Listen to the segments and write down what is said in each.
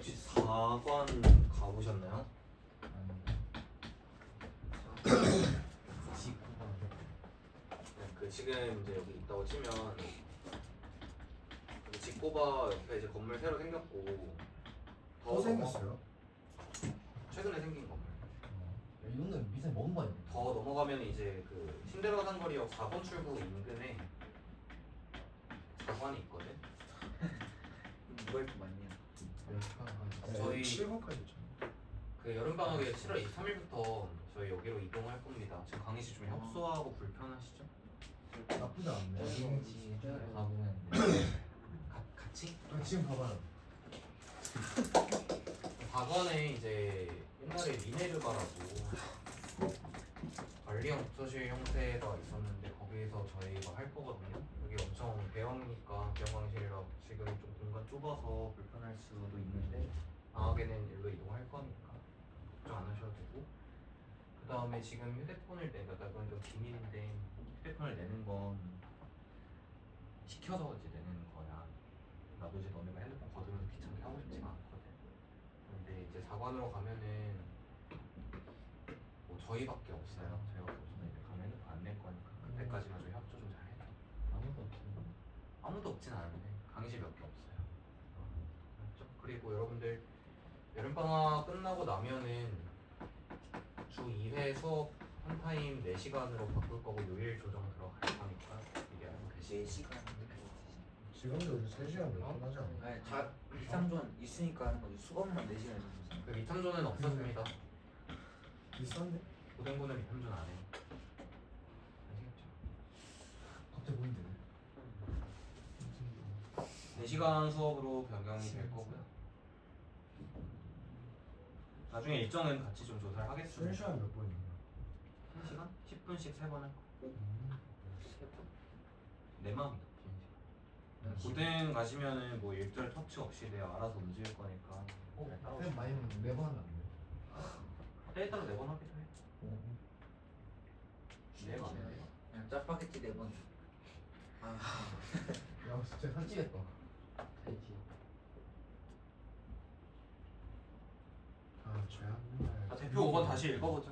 혹시 4관 가보셨나요? 그 지금 이제 여기 있다고 치면 직고바 옆에 이제 건물 새로 생겼고 더 생겼어요? 최근에 생긴 건물. 이거는 미세 먹은 거 아니야? 더 넘어가면 이제 그 신대로 상거리역 4번 출구 인근에 4관이 있거든. 누가 이렇게 많냐? 저희 7번까지 있잖아. 그 여름방학에 7월 23일부터 저희 여기로 이동할 겁니다. 지금 강의실 좀 협소하고 불편하시죠? 나쁘지 않네. 왠지 가보면 같이? 지금 봐봐요. 4관에 이제 옛날에 미네르바라고 관리형 독서실 형태가 있었는데 거기에서 저희가 할 거거든요. 여기 엄청 배영이니까 배영강실이라 지금 좀 공간 좁아서 불편할 수도 있는데 방학에는 일로 이동할 거니까 걱정 안 하셔도 되고, 그 다음에 지금 휴대폰을 내가 그건 좀 비밀인데 휴대폰을 내는 건 시켜서 이제 내는 거야. 나도 이제 너네가 핸드폰 거두면서 귀찮게 하고 싶지가 않거든. 근데 이제 4관으로 가면은 뭐 저희밖에 없어요. 저희밖에 없어서 이제 가면 핸드폰 안 낼 거니까 그때까지만 저희 협조 좀 잘 해줘. 아무도 없어. 아무도 없진 않은데 강의실 몇 개 없어요. 알았죠? 그리고 여러분들 여름방학 끝나고 나면은 주 2회 수업 한 타임 4시간으로 바꿀 거고 요일 조정 들어갈 거니까 이게 알고 계시. 4시간 지금도 우리 3시간 몇 분 하지 않아? 아니 다 이상전 있으니까 하는 거지. 수업만 4시간 있으면 그 이탐조는 없어집니다. 비싼데? 고등부는 이탐조는 안 해요. 아시겠죠? 갑자기 보이는데. 4시간 수업으로 변경이 될 거고요. 나중에 일정은 같이 좀 조사를 하겠습니다. 3시간 몇 분이야? 1시간? 10분씩 3번 할 거. 내 마음이다. 고등 가시면은 뭐 일절 터치 없이 내가 알아서 움직일 거니까 잘 따라오시면 쌤 많이 매번 하면 안 돼. 때에 따라 4번 하기도 해. 내 마음이에요. 그냥 짜파게티 4번. 야 진짜 살찌겠다. 알지. 아 죄송해요. 자, 대표 5번 다시 읽어보자.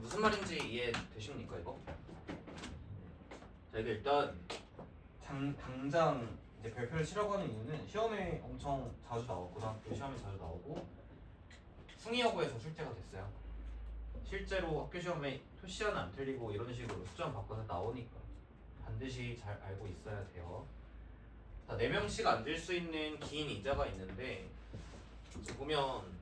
무슨 말인지 이해되십니까 이거? 자, 이게 일단 당장 이제 별표를 치라고 하는 이유는 시험에 엄청 자주 나오고 고등학교 시험에 자주 나오고 숭의여고에서 출제가 됐어요. 실제로 학교 시험에 토시아는 안 틀리고 이런 식으로 숫자만 바꿔서 나오니까 반드시 잘 알고 있어야 돼요. 자, 4명씩 앉을 수 있는 긴 의자가 있는데 지금 보면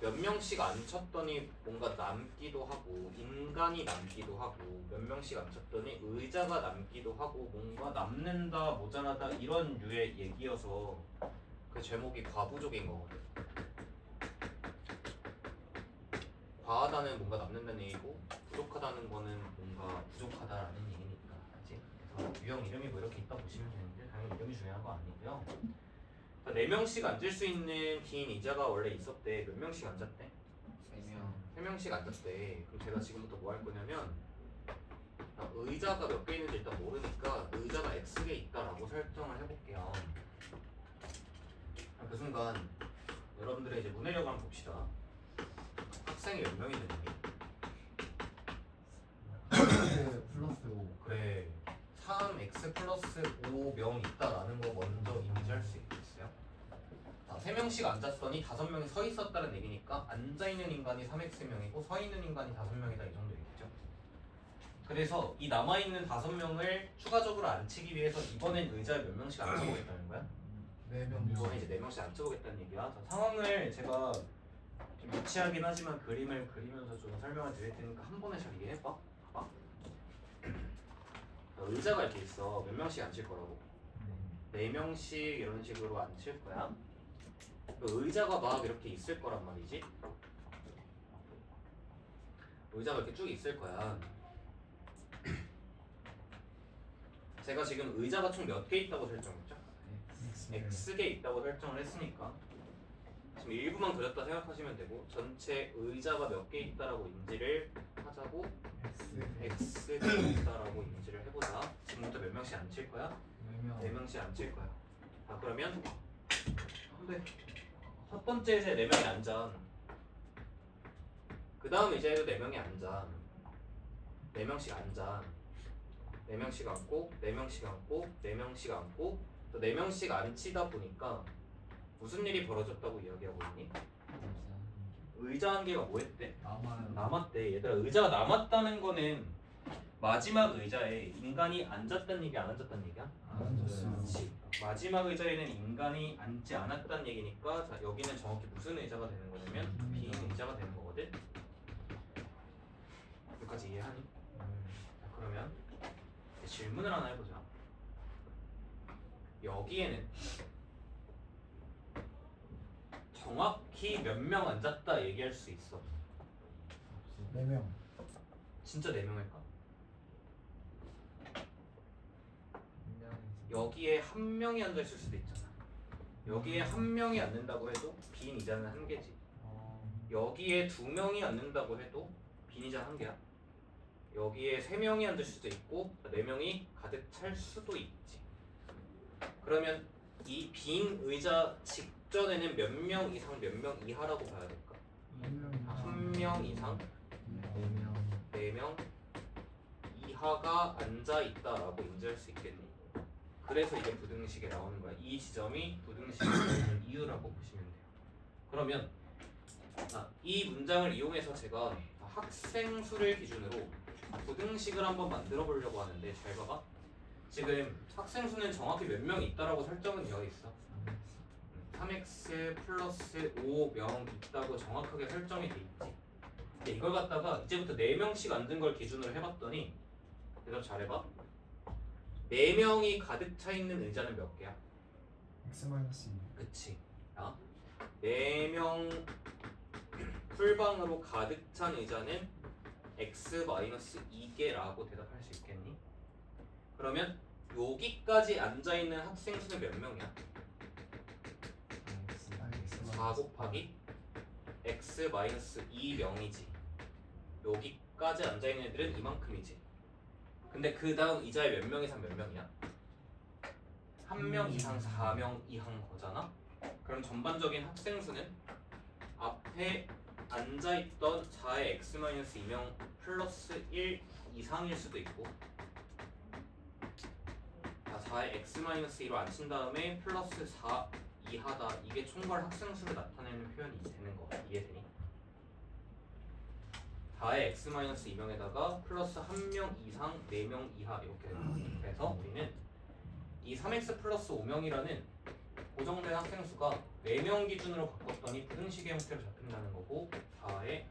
몇 명씩 앉혔더니 뭔가 남기도 하고 인간이 남기도 하고 몇 명씩 앉혔더니 의자가 남기도 하고 뭔가 남는다 모자라다 이런 류의 얘기여서 그 제목이 과부족인 거거든. 과하다는 뭔가 남는다는 얘기고 부족하다는 거는 뭔가 부족하다라는 얘기니까, 알지? 그래서 유형 이름이 뭐 이렇게 있다 보시면 되는데 당연히 이름이 중요한 거 아니고요. 4명씩 앉을 수 있는 긴 의자가 원래 있었대. 몇 명씩 앉았대? 3명. 3명씩 앉았대. 그럼 제가 지금부터 뭐 할 거냐면 의자가 몇 개 있는지 일단 모르니까 의자가 X개 있다라고 설정을 해볼게요. 그 순간 여러분들의 이제 문해력을 한번 봅시다. 학생이 몇 명 있는지. 플러스 5. 그래, 3x 플러스 5명 있다라는 거 먼저 이미지할 수 있겠어요? 자, 3명씩 앉았더니 5명이 서 있었다는 얘기니까 앉아있는 인간이 3x명이고 서 있는 인간이 5명이다 이 정도 얘기죠. 그래서 이 남아있는 5명을 추가적으로 앉히기 위해서 이번엔 의자에 몇 명씩 앉혀보겠다는 거야? 4명. 이번에 이제 4명씩 앉혀보겠다는 얘기야. 자, 상황을 제가 좀 유치하긴 하지만 그림을 그리면서 좀 설명을 드릴 테니까 한 번에 잘 이해해봐. 봐봐. 자, 의자가 이렇게 있어. 몇 명씩 앉힐 거라고? 4명씩 이런 식으로 앉힐 거야. 그 의자가 막 이렇게 있을 거란 말이지. 의자가 이렇게 쭉 있을 거야. 제가 지금 의자가 총 몇 개 있다고 설정했죠? X개 있다고 설정을 했으니까 지금 일부만 그렸다 생각하시면 되고 전체 의자가 몇 개 있다라고 인지를 하자고 X개 있다라고 인지를 해보자. 지금부터 몇 명씩 앉힐 거야? 4명씩 앉힐 거야. 자 그러면 근데 첫 번째 의자에 4명이 앉아. 그 다음 의자에도 4명이 앉아. 4명씩 앉아. 4명씩 앉고 4명씩 앉고 4명씩 앉고 또 4명씩 앉히다 보니까 무슨 일이 벌어졌다고 이야기하고 있니? 의자 한 개가 뭐 했대? 남았대. 얘들아 의자가 남았다는 거는 마지막 의자에 인간이 앉았다는 얘기 안 앉았다는 얘기야? 그렇지. 마지막 의자에는 인간이 앉지 않았다는 얘기니까 자 여기는 정확히 무슨 의자가 되는 거냐면 빈 의자가 되는 거거든. 여기까지 이해하니? 자 그러면 질문을 하나 해보자. 여기에는 정확히 몇 명 앉았다 얘기할 수 있어. 4명. 진짜 4명일까? 여기에 한 명이 앉아있을 수도 있잖아. 여기에 한 명이 앉는다고 해도 빈 의자는 한 개지. 여기에 2명이 앉는다고 해도 빈 의자 한 개야. 여기에 3명이 앉을 수도 있고 4명이 가득 찰 수도 있지. 그러면 이 빈 의자 직전에는 몇 명 이상 몇 명 이하라고 봐야 될까? 1명 이상 4명 이하가 앉아있다라고 인지할 수 있겠니? 그래서 이게 부등식에 나오는 거야. 이 지점이 부등식에 나오는 이유라고 보시면 돼요. 그러면 이 문장을 이용해서 제가 학생 수를 기준으로 부등식을 한번 만들어 보려고 하는데 잘 봐봐. 지금 학생 수는 정확히 몇 명 있다라고 설정은 되어 있어. 3x 플러스 5명 있다고 정확하게 설정이 돼 있지. 근데 이걸 갖다가 이제부터 4명씩 앉은 걸 기준으로 해봤더니 대답 잘해봐. 4명이 가득 차 있는 의자는 몇 개야? X-2. 그치. 4명 풀방으로 가득 찬 의자는 x-2개라고 대답할 수 있겠니? 그러면 여기까지 앉아있는 학생 수는 몇 명이야? 4 곱하기 x-2명이지. 여기까지 앉아있는 애들은 이만큼이지. 근데 그 다음 의자에 몇 명 이상 몇 명이야? 1명 이상 4명 이하인 거잖아? 그럼 전반적인 학생 수는 앞에 앉아있던 4의 x-2명 플러스 1 이상일 수도 있고 4의 x-2로 앉힌 다음에 플러스 4 이하다. 이게 총괄 학생 수를 나타내는 표현이 되는 거 이해되니? 4의 x-2명에다가 플러스 1명 이상 4명 이하 이렇게 되는 거지. 그래서 우리는 이 3x 플러스 5명이라는 고정된 학생 수가 4명 기준으로 바꿨더니 부등식의 형태로 잡힌다는 거고 4의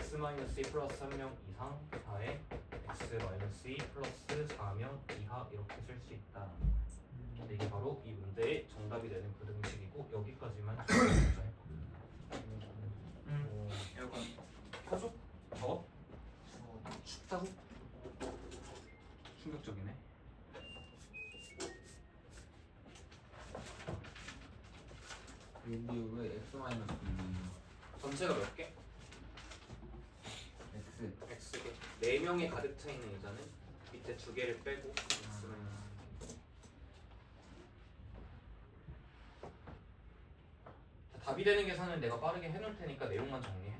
x-2 플러스 1명 이상 4의 x-2 플러스 4명 이하 이렇게 쓸 수 있다. 이게 바로 이 문제의 정답이 되는 부등식이고 여기까지만 적어보자. 에어컨 켜줘? 더워? 춥다고? 충격적이네. 여기 왜 x 마이너스 2? 전체가 몇 개? x. X개. 4명이 가득 차 있는 의자는 밑에 2개를 빼고 X는 답이 되는 계산은 내가 빠르게 해놓을 테니까 내용만 정리해.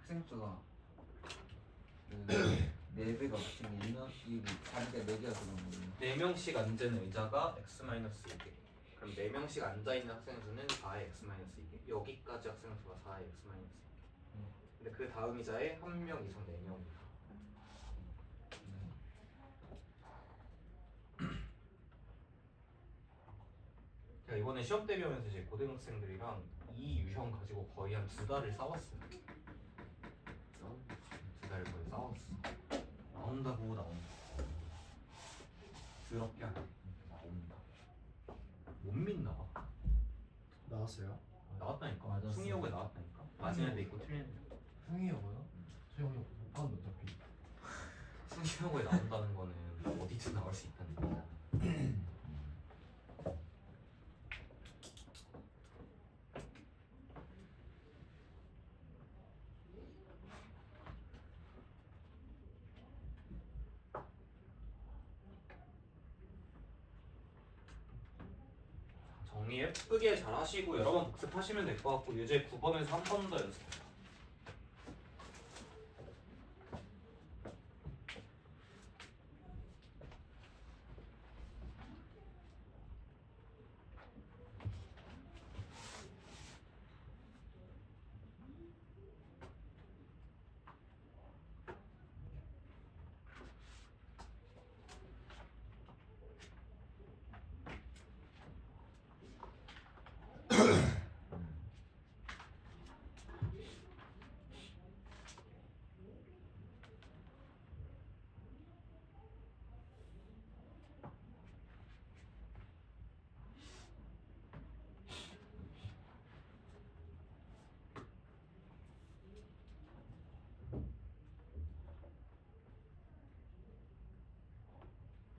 학생 수가 그 4배가 붙이면 인원 이 자리가 4개가 들어간 거예요. 4명씩 앉은 의자가 x-2개. 그럼 4명씩 앉아있는 학생 수는 4의 x-2개. 여기까지 학생 수가 4의 x-2개. 근데 그 다음 의자에 1명 이상 4명이다. 제가 이번에 시험 대비하면서 이제 고등학생들이랑 이 유형 가지고 거의 한 2달을 싸웠어요. 2달 거의 싸웠어. 나온다고 나온다. 더럽게 하네. 나온다. 못 믿나 봐. 나왔어요? 나왔다니까. 맞았어. 승희호에 나왔다니까. 맞은 애도 있고 틀린 애도 있고. 흥이요고요? 저 형이 못 봤는데 어차피. 승희호에 나온다는 거는 어디든 나올 수 있다는 거잖아. 정리 예쁘게 잘 하시고 여러 번 복습하시면 될 것 같고 유제 9번에서 한 번 더 연습해봐.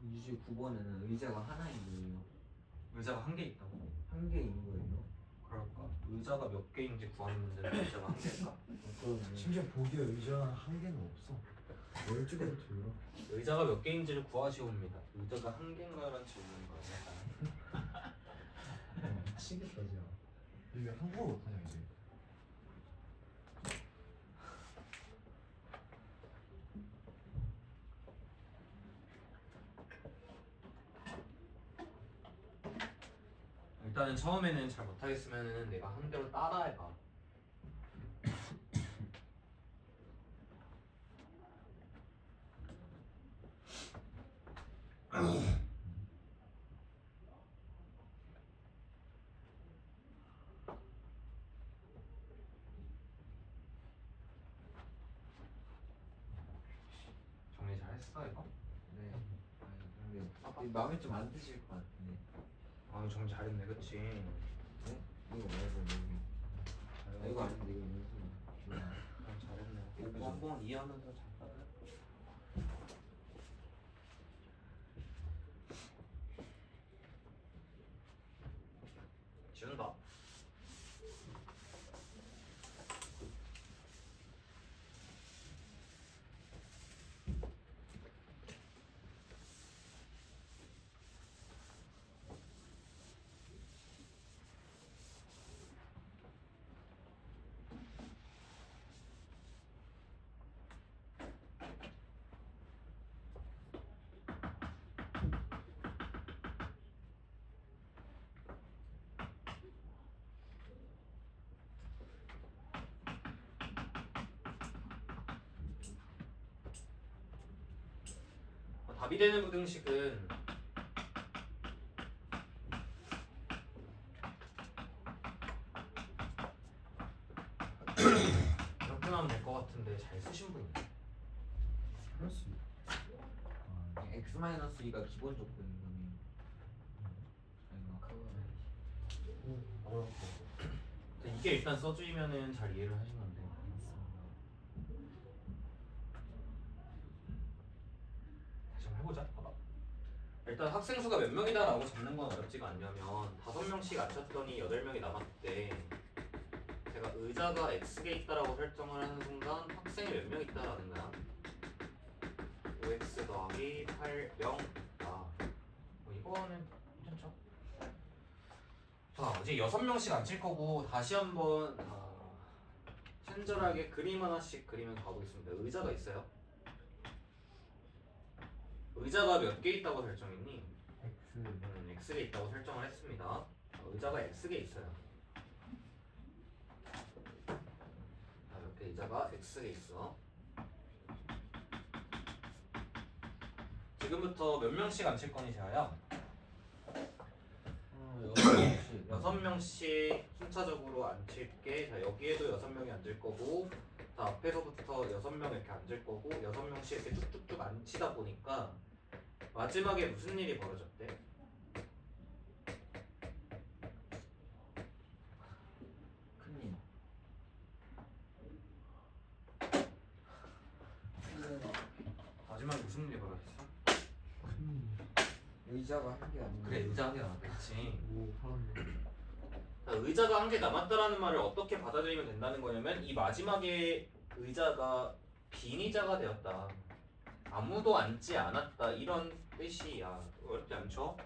유지 9번에는 의자가 하나인 거예요. 의자가 한 개 있다고? 한 개 있는 거예요. 그럴까? 의자가 몇 개인지 구하는 문제는 의자가 한 개일까? 그러면 심지어 보기에 의자 한 개는 없어. 뭘 찍어도 들어. 의자가 몇 개인지를 구하시옵니다. 의자가 한 개인가요? 라는 질문인 거예요. 미치겠다 진짜. 왜 한국어 못하냐 이제. 일단은 처음에는 잘 못하겠으면 내가 한 대로 따라해봐. 정리 잘했어 이거? 네. 아니 근데 마음에 좀 안 드실 것 같은데. 아 정리 잘했네 그치? 네? 이거 말고 여기. 이거 아닌데 이거 무슨? 잘했네. 이거 이거 한번 이해하면서 잘 따라. 지운다. 답이 되는 부등식은 이렇게 나오면 될 것 같은데 잘 쓰신 분 있나요? 그럴 수 있. x-2가 기본 조건인 거니. 아닌가? 뭐라고? 이게 일단 써주면은 잘 이해를 하신 건데 다시 한번 해보자. 봐봐. 일단 학생 수가 몇 명이다라고 잡는 건 어렵지가 않냐면 5명씩 앉혔더니 8명이 남았을 때 제가 의자가 X개 있다라고 설정을 하는 순간 학생이 몇 명 있다라는 거야. 5x 더하기 8명 있다. 이거는 괜찮죠? 자, 이제 6명씩 앉힐 거고 다시 한번 친절하게 그림 하나씩 그리면서 가보겠습니다. 의자가 있어요? 의자가 몇 개 있다고 설정했니? X X개 있다고 설정을 했습니다. 의자가 X개 있어요. 자, 이렇게 의자가 X개 있어. 지금부터 몇 명씩 앉힐 거니 재하야? 6명씩 6명씩 순차적으로 앉힐게. 자, 여기에도 6명이 앉을 거고, 자, 앞에서부터 6명 이렇게 앉을 거고, 6명씩 이렇게 쭉쭉쭉 앉히다 보니까 마지막에 무슨 일이 벌어졌대? 큰일. 마지막에 무슨 일이 벌어졌어? 의자가 한 개 아니고 그래, 의자 한 개 남았겠지. 오 살았네. 자, 의자가 한 개 남았다라는 말을 어떻게 받아들이면 된다는 거냐면 이 마지막에 의자가 빈 의자가 되었다. 아무도 앉지 않았다. 이런 뜻이야. 어렵지 않죠?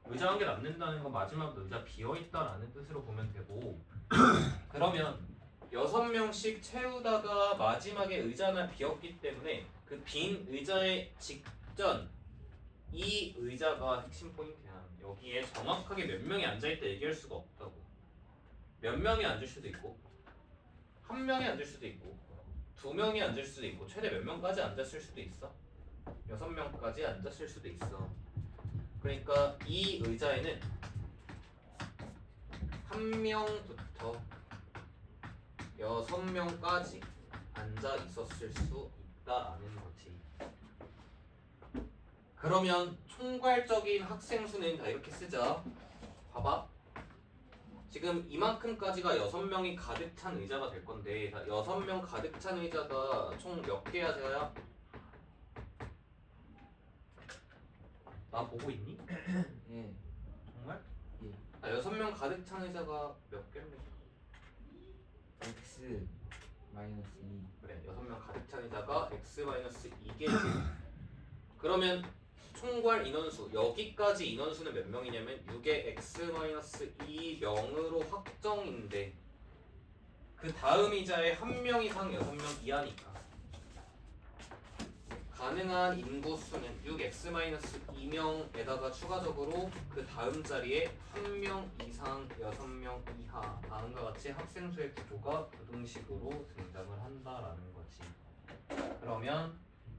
의자 한 개 남는다는 건 마지막 의자 비어있다라는 뜻으로 보면 되고 그러면 6명씩 채우다가 마지막에 의자 하나 비었기 때문에 그 빈 의자의 직전 이 의자가 핵심 포인트야. 여기에 정확하게 몇 명이 앉아있다 얘기할 수가 없다고. 몇 명이 앉을 수도 있고 한 명이 앉을 수도 있고 2명이 앉을 수도 있고 최대 몇 명까지 앉았을 수도 있어. 6명까지 앉았을 수도 있어. 그러니까 이 의자에는 한 명부터 6명까지 앉아 있었을 수 있다라는 거지. 그러면 총괄적인 학생 수는 다 이렇게 쓰자. 봐봐. 지금 이만큼까지가 6명이 가득 찬 의자가 될 건데 6명 가득 찬 의자가 총 몇 개야 제가야? 나 보고 있니? 예. 정말? 예. 6명 가득 찬 의자가 몇 개입니까? X 마이너스 2. 그래, 6명 가득 찬 의자가 x-2개지. 그러면 총괄 인원수, 여기까지 인원수는 몇 명이냐면 6의 x-2명으로 확정인데 그 다음 의자에 한 명 이상 6명 이하니까 가능한 인구수는 6x-2명에다가 추가적으로 그 다음 자리에 한 명 이상 6명 이하 다음과 같이 학생 수의 구조가 부등식으로 등장을 한다라는 거지. 그러면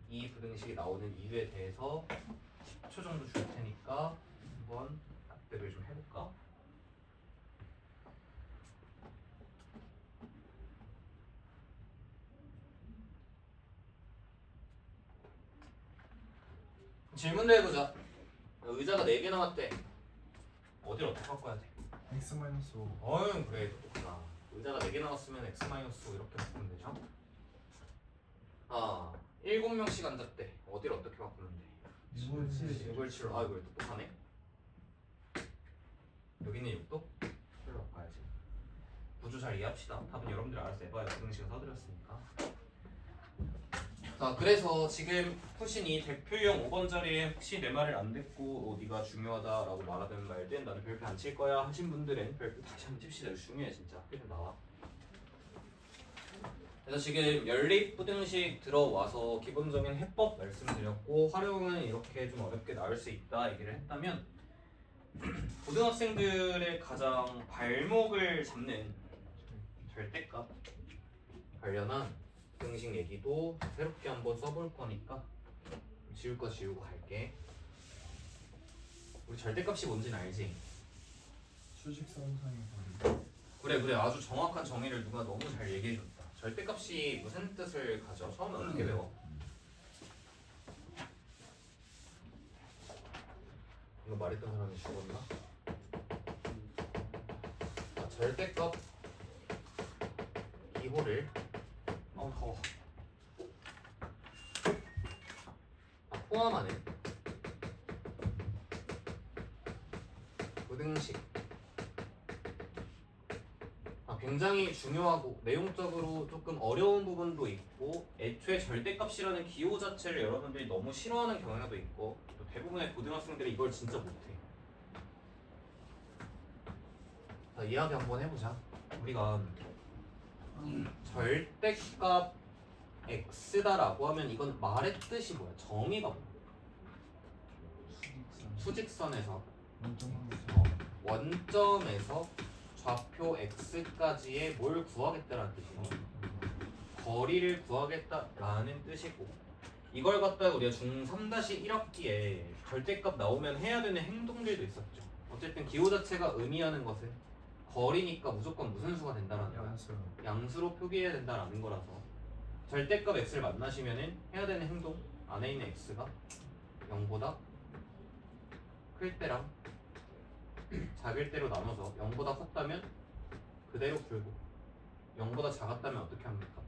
이 부등식이 나오는 이유에 대해서 10초 정도 줄 테니까 한번 답변을 좀 해볼까? 질문도 해보자. 의자가 4개 남았대. 어딜 어떻게 바꿔야 돼? X-5 어휴 그래 똑똑하다. 의자가 4개 남았으면 x-5 이렇게 바꾸면 되죠? 7명씩 앉았대. 어딜 어떻게 바꾸면 돼? 6을 7 6을 7로. 아 이거 똑똑하네. 여기는 6도? 7로 바꿔야지. 구조 잘 이해합시다. 답은 여러분들이 알아서 해봐요. 부등식은 써드렸으니까. 자 그래서 지금 푸신이 대표형 5번 자리에 혹시 내 말을 안 듣고 네가 중요하다라고 말하든 말든 나는 별표 안 칠 거야 하신 분들은 별표 다시 한번 칩시다. 이거 중요해 진짜. 학교 좀 나와. 그래서 지금 연립 부등식 들어와서 기본적인 해법 말씀드렸고 활용은 이렇게 좀 어렵게 나올 수 있다 얘기를 했다면 고등학생들의 가장 발목을 잡는 절대값 관련한 부등식 얘기도 새롭게 한번 써볼 거니까 지울 거 지우고 갈게. 우리 절대값이 뭔지는 알지? 수직선상의 거리. 그래 아주 정확한 정의를 누가 너무 잘 얘기해줬다. 절대값이 무슨 뜻을 가져? 처음에 어떻게 배워? 이거 말했던 사람이 죽었나? 절대값 기호를 더워. 포함하는 부등식 굉장히 중요하고 내용적으로 조금 어려운 부분도 있고 애초에 절대값이라는 기호 자체를 여러분들이 너무 싫어하는 경향도 있고 또 대부분의 고등학생들이 이걸 진짜 못해. 자, 이야기 한번 해보자. 우리가 절대값 x다라고 하면 이건 말의 뜻이 뭐야? 정의가 뭐야? 수직선에서 원점에서 좌표 x까지의 뭘 구하겠다라는 뜻이에요. 거리를 구하겠다라는 뜻이고, 이걸 갖다가 우리가 중3-1학기에 절대값 나오면 해야 되는 행동들도 있었죠. 어쨌든 기호 자체가 의미하는 것은 거리니까 무조건 무슨 수가 된다라는 거야. 양수로 표기해야 된다라는 거라서 절대값 x를 만나시면은 해야 되는 행동, 안에 있는 x가 0보다 클 때랑 작을 때로 나눠서 0보다 컸다면 그대로 풀고 0보다 작았다면 어떻게 합니까?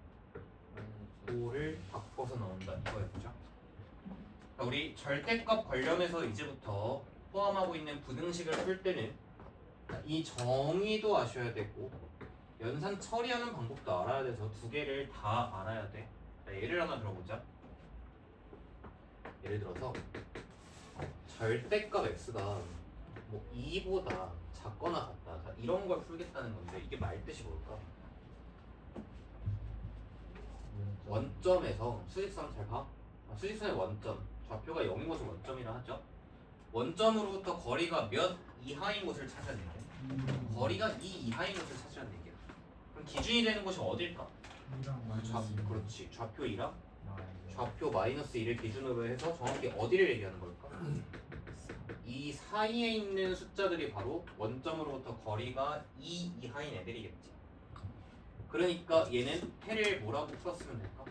5를 바꿔서 나온다 이거였죠. 우리 절대값 관련해서 이제부터 포함하고 있는 부등식을 풀 때는 이 정의도 아셔야 되고 연산 처리하는 방법도 알아야 돼서 두 개를 다 알아야 돼. 예를 하나 들어보자. 예를 들어서 절대값 x가 뭐 2보다 작거나 같다. 자, 이런 걸 풀겠다는 건데 이게 말 뜻이 뭘까? 원점에서 수직선 잘 봐. 수직선의 원점, 좌표가 0인 곳을 원점이라 하죠. 원점으로부터 거리가 몇 이하인 곳을 찾아내는 게 거리가 2 이하인 곳을 찾으라는 얘기야. 그럼 기준이 되는 곳이 어딜까? 그렇지. 좌표 2랑 좌표 마이너스 2를 기준으로 해서 정확히 어디를 얘기하는 걸까? 이 사이에 있는 숫자들이 바로 원점으로부터 거리가 2 이하인 애들이겠지. 그러니까 얘는 해를 뭐라고 풀었으면 될까?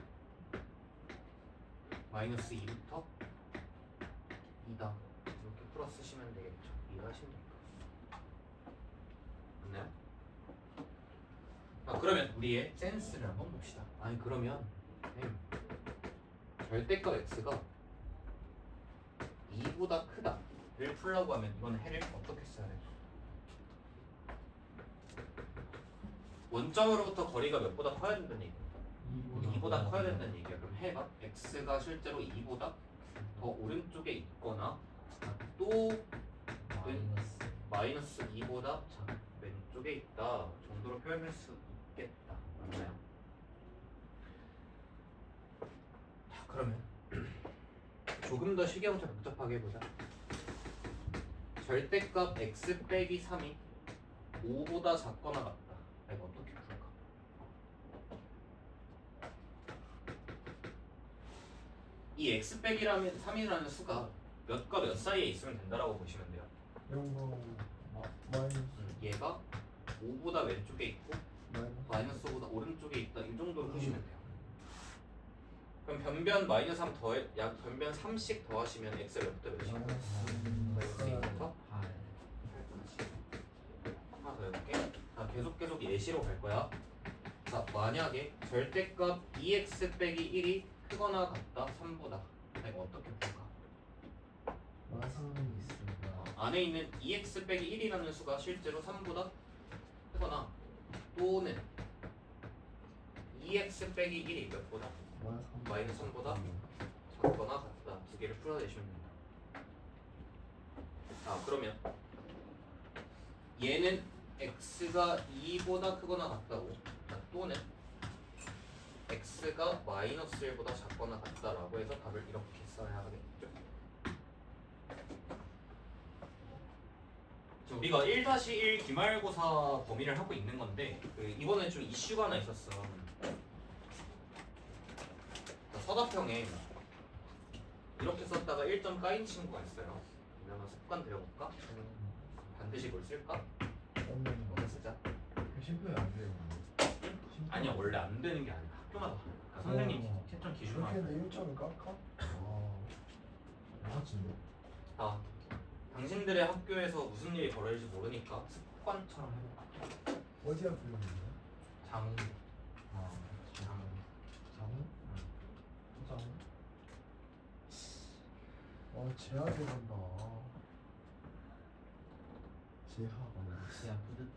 마이너스 2부터 2다 이렇게 풀어 쓰시면 되겠죠. 이해하십니까? 맞나요? 그러면 우리의 센스를 한번 봅시다. 아니 그러면 절대값 x가 2보다 크다를 풀려고 하면 이건 해를 어떻게 써야 될까? 원점으로부터 거리가 몇보다 커야 된다는 얘기야. 2보다 커야 된다는 얘기야. 그럼 해가 x가 실제로 2보다 더 오른쪽에 있거나 또 마이너스 2보다 왼쪽에 있다 정도로 표현할 수 있겠다. 맞나요? 자 그러면 조금 더 식형을 복잡하게 해보자. 절대값 x 빼기 3이 5보다 작거나 같다. 이거 어떻게 풀까? 이 x 빼기라면 3이라는 수가 몇과 몇 사이에 있으면 된다라고 보시면 돼요. 얘가 5보다 왼쪽에 있고 마이너스 5보다 오른쪽에 있다 이 정도로 보시면 돼요. 그럼 변변 마이너스 3 더해 약 변변 3씩 더하시면 x가 몇부터 몇이야? 마이너스 2부터 8까지. 하나 더 해볼게. 자 계속 예시로 갈 거야. 자 만약에 절대값 2x 빼기 1이 크거나 같다 3보다. 이거 어떻게 풀까? 안에 있는 2x 빼기 1이라는 수가 실제로 3보다 크거나 또는 2x 빼기 1이 몇보다? 마이너스 3보다 작거나 같다. 두 개를 풀어내시면 됩니다. 자 그러면 얘는 x가 2보다 크거나 같다고 또는 x가 마이너스 1보다 작거나 같다라고 해서 답을 이렇게 써야 하겠죠. 우리가 1-1 기말고사 범위를 하고 있는 건데 이번에 좀 이슈가 하나 있었어. 서답형에 이렇게 썼다가 1점 까인 친구가 있어요. 우리 한번 습관 들여볼까? 반드시 뭘 쓸까? 이거 쓰자. 심플이 안 돼요. 아니야 원래 안 되는 게 아니야. 학교마다 그러니까 선생님 채점 기준만. 이렇게 해도 1점을 깎아? 진짜? 당신들의 학교에서 무슨 일이 벌어질지 모르니까 습관처럼 해볼까? 어디야 불렀는데? 장우. 장우? 장우? 제하게 간다. 제하 뿌듯해.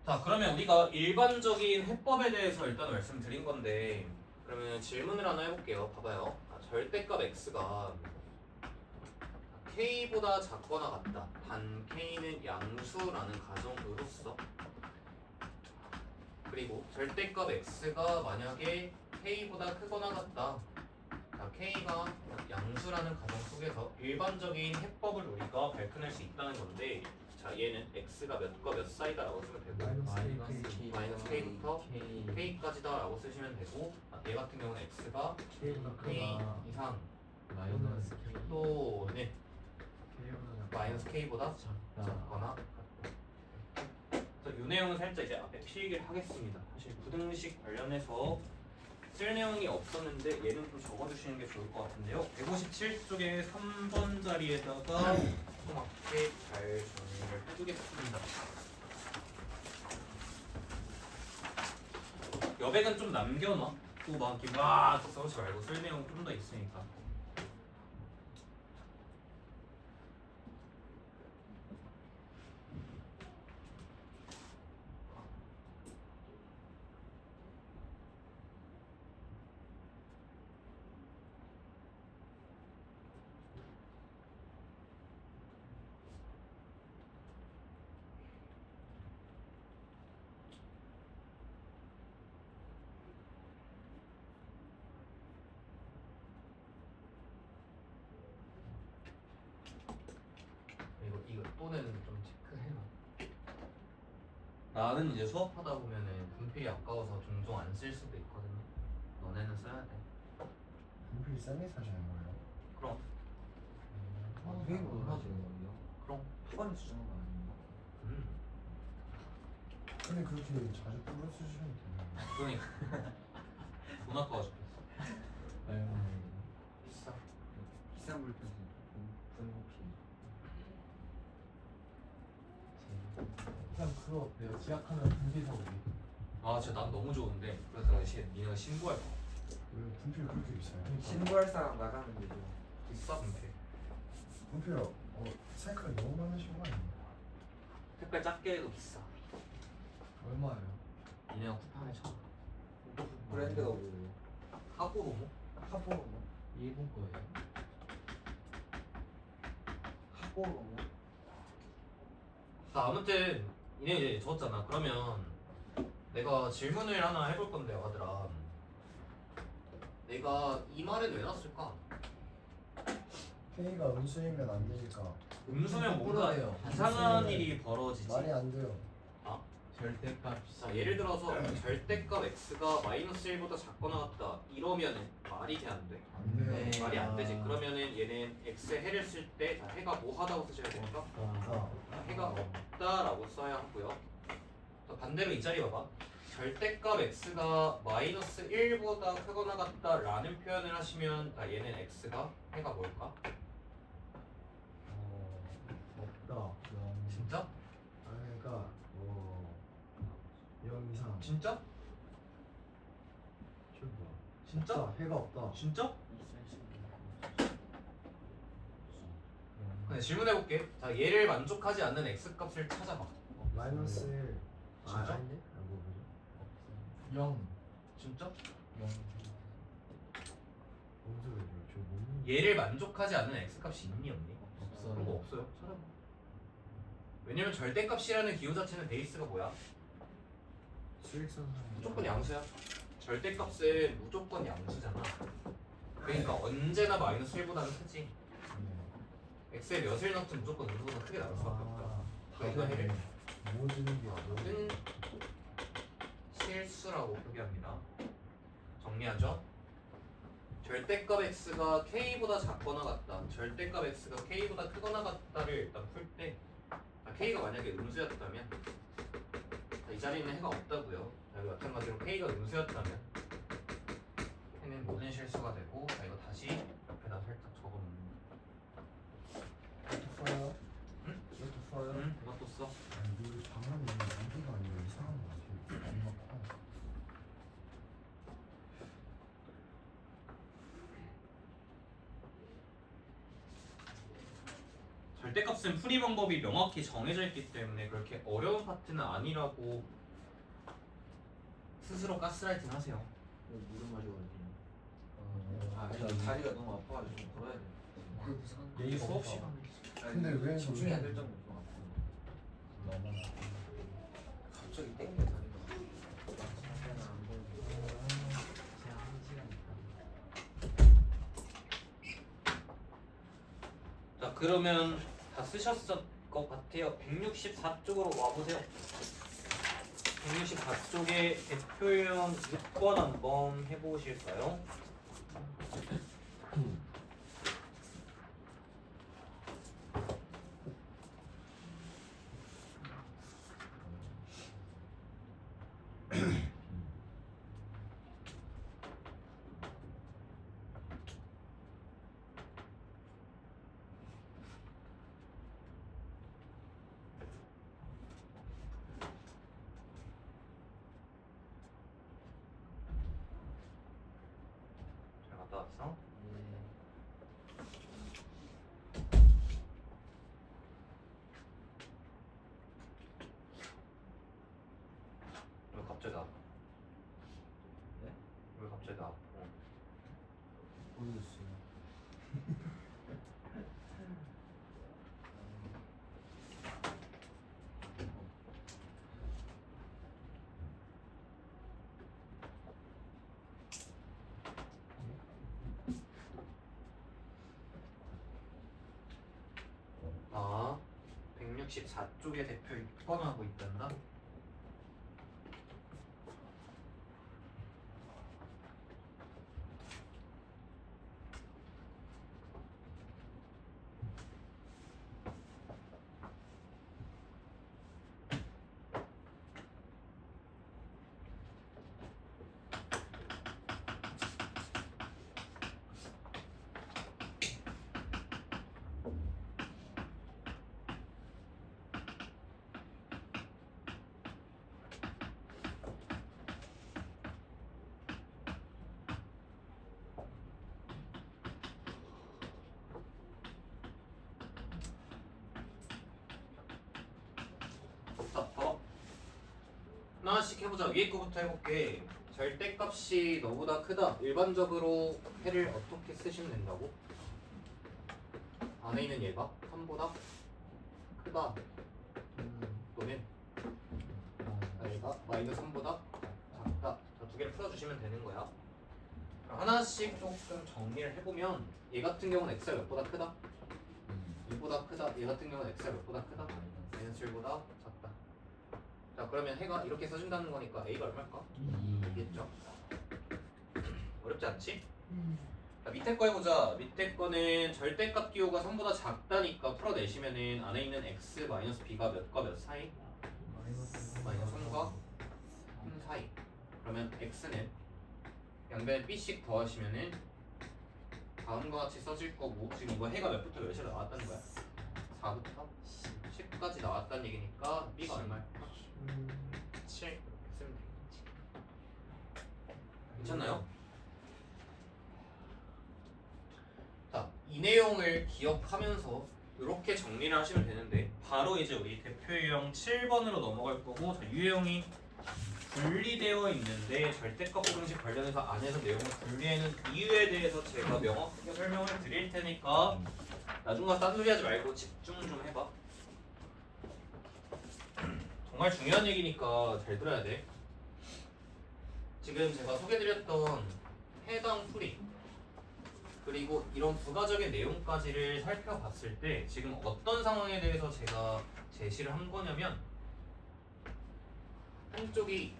자 그러면 우리가 일반적인 해법에 대해서 일단 말씀드린 건데 그러면 질문을 하나 해볼게요. 봐봐요. 절대값 x가 k보다 작거나 같다. 단 k는 양수라는 가정으로서 그리고 절대값 x가 만약에 k보다 크거나 같다. 자, k가 양수라는 가정 속에서 일반적인 해법을 우리가 밝혀낼 수 있다는 건데, 자 얘는 x가 몇과 몇 사이다라고 쓰면 되고 마이너스 k부터 k까지다라고 쓰시면 되고, 얘 같은 경우는 x가 K보다 k 크다. 이상 마이너스 K. 또는 K보다 마이너스 k보다 작다. 작거나 이 내용은 살짝 이제 앞에 필기를 하겠습니다. 사실 부등식 관련해서 쓸 내용이 없었는데 얘는 좀 적어주시는 게 좋을 것 같은데요. 157쪽에 3번 자리에다가 좀 앞에 잘 정리를 해두겠습니다. 여백은 좀 남겨놔. 또 막 이렇게 막 써오지 말고 쓸 내용 좀 더 있으니까. 이거 또는 좀 체크해놔. 나는 이제 수업하다 보면은 분필이 아까워서 종종 안 쓸 수도 있거든요. 너네는 써야 돼. 분필 쌤이 사주는 거예요? 그럼 그게 얼마 주는 거예요? 그럼 초반에 주는 거 아닌가? 근데 그렇게 자주 풀어 쓰시면 되나요? 그러니까 돈 아까워 죽겠어. 비싸. 비싼 물품이 분홍피. 그냥 그거 내가 지약하면 분필 사오기. 아 진짜 난 너무 좋은데. 그래서 니네가 신고할 거야. 왜 분필 그렇게 비싸요? 신고할 사람 나가면 되죠. 비싸 분필. 분필 색깔 너무 많으신 거 아니에요? 색깔 작게 해도 비싸. 얼마예요? 니네가 쿠팡에 쳐. 브랜드가 뭐예요? 하고로모? 하보로 뭐? 일본 거예요. 하보로 뭐? 자 아무튼 니네 이제 적었잖아. 그러면 내가 질문을 하나 해볼 건데 아들아. 내가 이 말은 왜 놨을까? K가 음수이면 안 되니까 음수면 뭔가 거꾸로예요. 이상한 음수면 일이 벌어지지. 말이 안 돼요. 절대값. 자 예를 들어서 절대값 x가 마이너스 1보다 작거나 같다 이러면은 말이 돼 안 돼? 안 돼요. 네. 말이 안 되지. 그러면은 얘는 x의 해를 쓸 때 자 해가 뭐 하다고 쓰셔야 됩니까? 아, 해가 없다라고 써야 하고요. 자, 반대로 이 자리 봐봐. 절대값 x가 마이너스 1보다 크거나 같다라는 표현을 하시면 얘는 x가 해가 뭘까? 없다. 진짜? 그러니까 0 이상. 진짜? 저 뭐야? 진짜? 없다. 해가 없다. 진짜? 근데 질문해볼게. 자 얘를 만족하지 않는 x 값을 찾아봐. 마이너스 1. 진짜? 아닌데? 아, 뭐 보죠? 0. 진짜? 0. 뭔 소리예요? 저 못. 얘를 만족하지 않는 x 값이 있니 없니? 없어요. 그런 거 없어요. 찾아봐. 왜냐면 절대값이라는 기호 자체는 베이스가 뭐야? 수익선 무조건 양수야. 절대값은 무조건 양수잖아. 그러니까 언제나 마이너스 1보다는 크지. x의 몇을 넣든 무조건 음수보다 크게 나올 수밖에 없다. 그러니까 해를 모든 게 모든 실수라고 표기합니다. 정리하죠. 절대값 x가 k보다 작거나 같다. 절대값 x가 k보다 크거나 같다를 일단 풀 때 k가 만약에 음수였다면 이 자리에는 해가 없다고요. 여기 마찬가지로 k가 음수였다면 해는 모든 실수가 되고 이거 다시 옆에다 살짝 적어놓는 이것도 써요? 응? 이것도 써요? 응? 이것도 써. 아니 이거 방금 연기가 아니라 이상한 거 같아. 겁나 커. 절대값은 풀이 방법이 명확히 정해져 있기 때문에 그렇게 어려운 파트는 아니라고 스스로 가스라이팅 하세요. 물을 마셔가지고. 아, 일단 근데 다리가 너무 아파가지고 좀 걸어야 돼. 얘 수업 그러니까. 시간에 근데 왜 집중이 안 될 정도로 좀 아파. 너무 갑자기 땡겨 다리가. 그러면 다 쓰셨을 것 같아요. 164쪽으로 와보세요. 164쪽에 대표형 6번 한번 해보실까요? 잘 갔다 왔어? 왜 갑자기 아파? 네? 왜 갑자기 아파? 모르겠어요. 아, 164쪽에 대표 6번 하고 있단다? 자, 봐봐. 하나씩 해보자. 위에 거부터 해볼게. 절대값이 너보다 크다. 일반적으로 해를 어떻게 쓰시면 된다고? 안에 있는 얘가 3보다 크다. 또는 얘가 마이너스 3보다 작다. 자, 두 개를 풀어주시면 되는 거야. 그럼 하나씩 조금 정리를 해보면 얘 같은 경우는 x가 몇보다 크다? 1보다 크다. 얘 같은 경우는 x가 몇보다 크다? 마이너스 1보다 작다. 자, 그러면 해가 이렇게 써준다는 거니까 a가 얼마일까? 2겠죠? 어렵지 않지? 자, 밑에 거 해보자. 밑에 거는 절대값 기호가 3보다 작다니까 풀어내시면은 안에 있는 x 마이너스 b가 몇과 몇 사이? 마이너스 3과 3 사이. 그러면 x는 양변에 b씩 더하시면은 다음과 같이 써질 거고, 지금 이거 해가 몇부터 몇으로 나왔다는 거야? 4부터 10까지 나왔다는 얘기니까 b가 얼마일까? 7 이렇게 쓰면 되겠지. 괜찮나요? 자, 이 내용을 기억하면서 이렇게 정리를 하시면 되는데, 바로 이제 우리 대표 유형 7번으로 넘어갈 거고, 자, 유형이 분리되어 있는데 절대값 공식 관련해서 안에서 내용을 분리하는 이유에 대해서 제가 명확하게 설명을 드릴 테니까 나중 가서 딴소리 하지 말고 집중 좀 해봐. 정말 중요한 얘기니까 잘 들어야 돼. 지금 제가 소개드렸던 해당 풀이 그리고 이런 부가적인 내용까지를 살펴봤을 때 지금 어떤 상황에 대해서 제가 제시를 한 거냐면, 한쪽이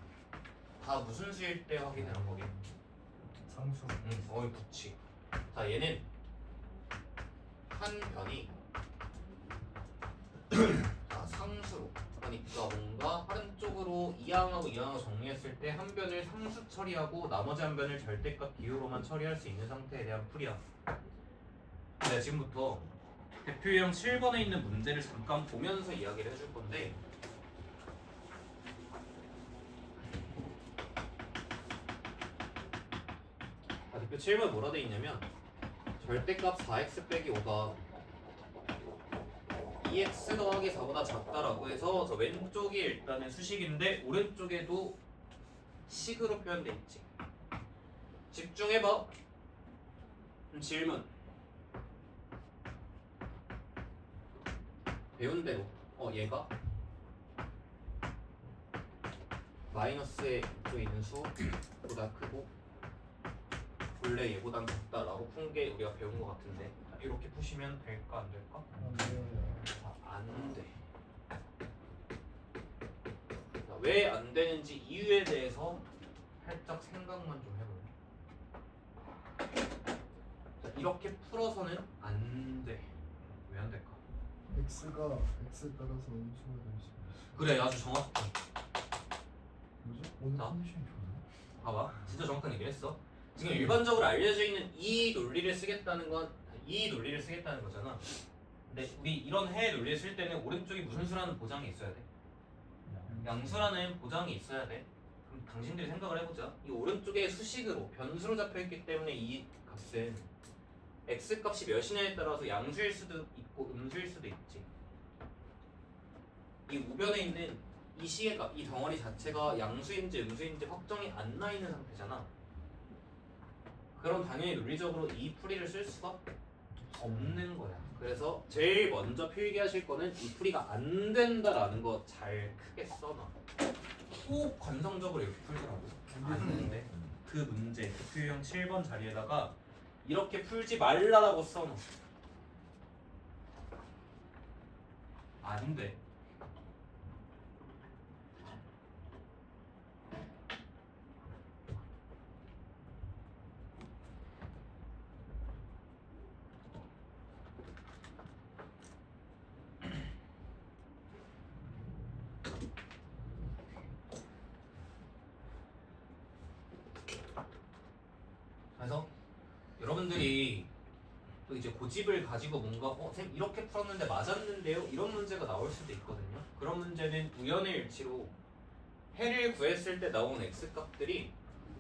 다 무슨 수일 때 확인을 한 거게? 상수. 어이 그치. 자, 얘는 한 변이 상수로, 그러니까 뭔가 한쪽으로 이항하고 이항을 정리했을 때 한 변을 상수 처리하고 나머지 한 변을 절대값 기호로만 처리할 수 있는 상태에 대한 풀이야. 근데 지금부터 대표 유형 7번에 있는 문제를 잠깐 보면서 이야기를 해줄 건데, 대표 7번에 뭐라 돼 있냐면 절대값 4x 빼기 5가 2x 더하기 4보다 작다라고 해서 저 왼쪽이 일단은 수식인데 오른쪽에도 식으로 표현돼 있지. 집중해봐. 질문. 배운 대로 얘가 마이너스에 이쪽에 있는 수보다 크고 원래 얘보단 작다라고 푼 게 우리가 배운 것 같은데, 이렇게 푸시면 될까 안 될까? 왜 안 되는지 이유에 대해서 살짝 생각만 좀 해볼래? 자, 이렇게 풀어서는 안 돼. 왜 안 될까? x가 x 따라서 음수가 될 수 있어. 그래, 아주 정확해. 뭐지? 오늘 자. 컨디션이 좋네. 봐봐, 진짜 정확한 얘기를 했어. 지금 일반적으로 알려져 있는 이 논리를 쓰겠다는 건 이 논리를 쓰겠다는 거잖아. 근데 우리 이런 해 논리를 쓸 때는 오른쪽이 무슨 수라는 보장이 있어야 돼. 양수라는 보장이 있어야 돼. 그럼 당신들이 생각을 해보자. 이 오른쪽에 수식으로 변수로 잡혀있기 때문에 이 값은 x 값이 몇이냐에 따라서 양수일 수도 있고 음수일 수도 있지. 이 우변에 있는 이 시의 값, 이 덩어리 자체가 양수인지 음수인지 확정이 안 나 있는 상태잖아. 그럼 당연히 논리적으로 이 풀이를 쓸 수가 없는 거야. 그래서 제일 먼저 필기하실 거는 이 풀이가 안 된다라는 거 잘 크게 써놔. 꼭 관성적으로 이렇게 풀더라고. 안 돼. 그 문제, 대표형 7번 자리에다가 이렇게 풀지 말라라고 써놔. 안 돼. 그래서 여러분들이 또 이제 고집을 가지고 뭔가 선생님 이렇게 풀었는데 맞았는데요? 이런 문제가 나올 수도 있거든요. 그런 문제는 우연의 일치로 해를 구했을 때 나온 x값들이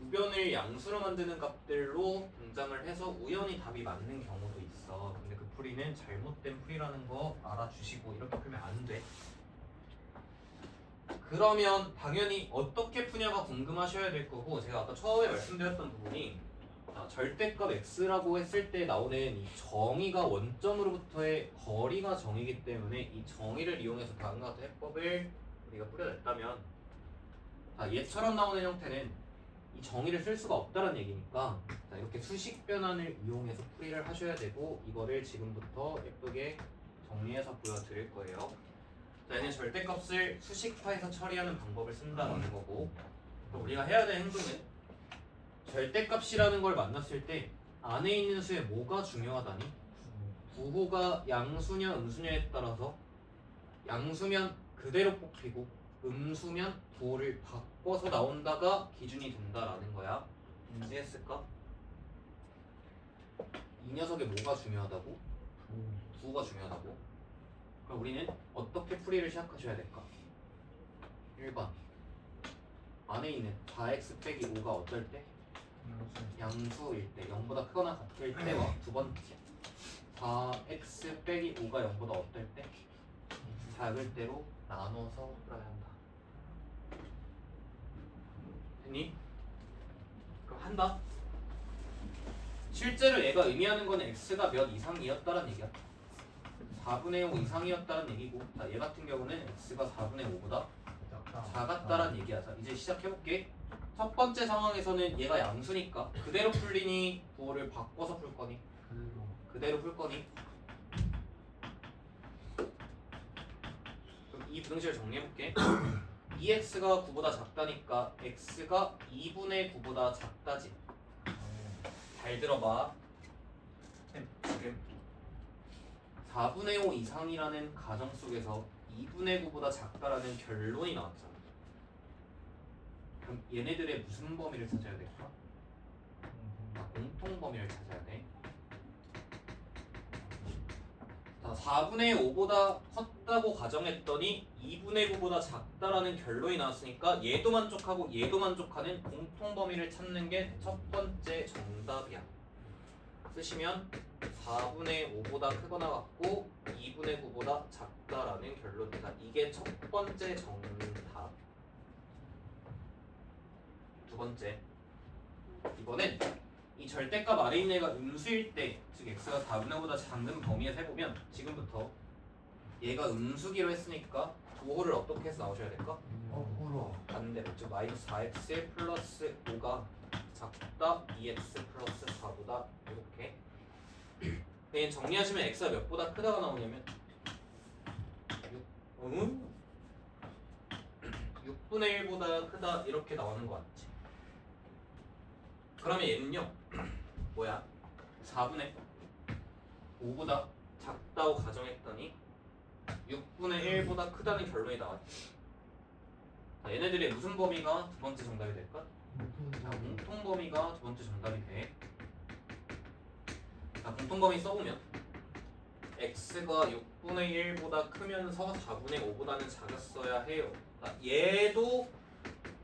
우변을 양수로 만드는 값들로 등장을 해서 우연히 답이 맞는 경우도 있어. 근데 그 풀이는 잘못된 풀이라는 거 알아주시고 이렇게 풀면 안 돼. 그러면 당연히 어떻게 푸냐가 궁금하셔야 될 거고, 제가 아까 처음에 말씀드렸던 부분이 절대값 x라고 했을 때 나오는 이 정의가 원점으로부터의 거리가 정의이기 때문에 이 정의를 이용해서 다음과 같은 해법을 우리가 뿌려냈다면, 얘처럼 나오는 형태는 이 정의를 쓸 수가 없다는 얘기니까 이렇게 수식 변환을 이용해서 풀이를 하셔야 되고, 이거를 지금부터 예쁘게 정리해서 보여드릴 거예요. 자, 얘는 절대값을 수식화해서 처리하는 방법을 쓴다는 거고, 그럼 우리가 해야 될 행동은 절대값이라는 걸 만났을 때 안에 있는 수에 뭐가 중요하다니? 부호가 양수냐 음수냐에 따라서 양수면 그대로 뽑히고 음수면 부호를 바꿔서 나온다가 기준이 된다라는 거야. 인지했을까? 이 녀석에 뭐가 중요하다고? 부호가 중요하다고? 그럼 우리는 어떻게 풀이를 시작하셔야 될까? 1번 안에 있는 4x 빼기 5가 어떨 때? 양수일 때, 0보다 크거나 같을 때와 두 번째 4x 빼기 5가 0보다 어떨 때? 작을 때로 나눠서 풀어야 한다. 됐니? 그럼 한다. 실제로 얘가 의미하는 건 x가 몇 이상이었다는 얘기야. 4분의 5 이상이었다는 얘기고, 얘 같은 경우는 x가 4분의 5보다 작았다는 얘기야. 자, 이제 시작해볼게. 첫 번째 상황에서는 얘가 양수니까 그대로 풀리니 부호를 바꿔서 풀 거니? 그대로 풀 거니? 그럼 이 부등식을 정리해볼게. 2x가 9보다 작다니까 x가 2분의 9보다 작다지. 잘 들어봐. 지금 4분의 5 이상이라는 가정 속에서 2분의 9보다 작다라는 결론이 나왔잖아. 그럼 얘네들의 무슨 범위를 찾아야 될까? 공통 범위를 찾아야 돼. 자, 4분의 5보다 컸다고 가정했더니 2분의 9보다 작다라는 결론이 나왔으니까 얘도 만족하고 얘도 만족하는 공통 범위를 찾는 게 첫 번째 정답이야. 쓰시면 4분의 5보다 크거나 같고 2분의 9보다 작다라는 결론이다. 이게 첫 번째 정답. 두 번째, 이번엔 이 절대값 아래 있는 애가 음수일 때, 즉 x가 4분의 5보다 작은 범위에서 해보면 지금부터 얘가 음수기로 했으니까 부호를 어떻게 해서 나오셔야 될까? 반대로, 즉 마이너스 4x 플러스 5가 작다 2x 플러스 4보다 이렇게. 그냥 정리하시면 x가 몇보다 크다가 나오냐면 6 6분의 1보다 크다 이렇게 나오는 거 맞지? 그러면 얘는요 뭐야? 4분의 5보다 작다고 가정했더니 6분의 1보다 크다는 결론이 나왔지. 자, 얘네들의 무슨 범위가 두 번째 정답이 될까? 자, 공통 범위가 두 번째 정답이 돼. 자, 공통 범위 써보면 x가 6분의 1보다 크면서 4분의 5보다는 작았어야 해요. 자, 얘도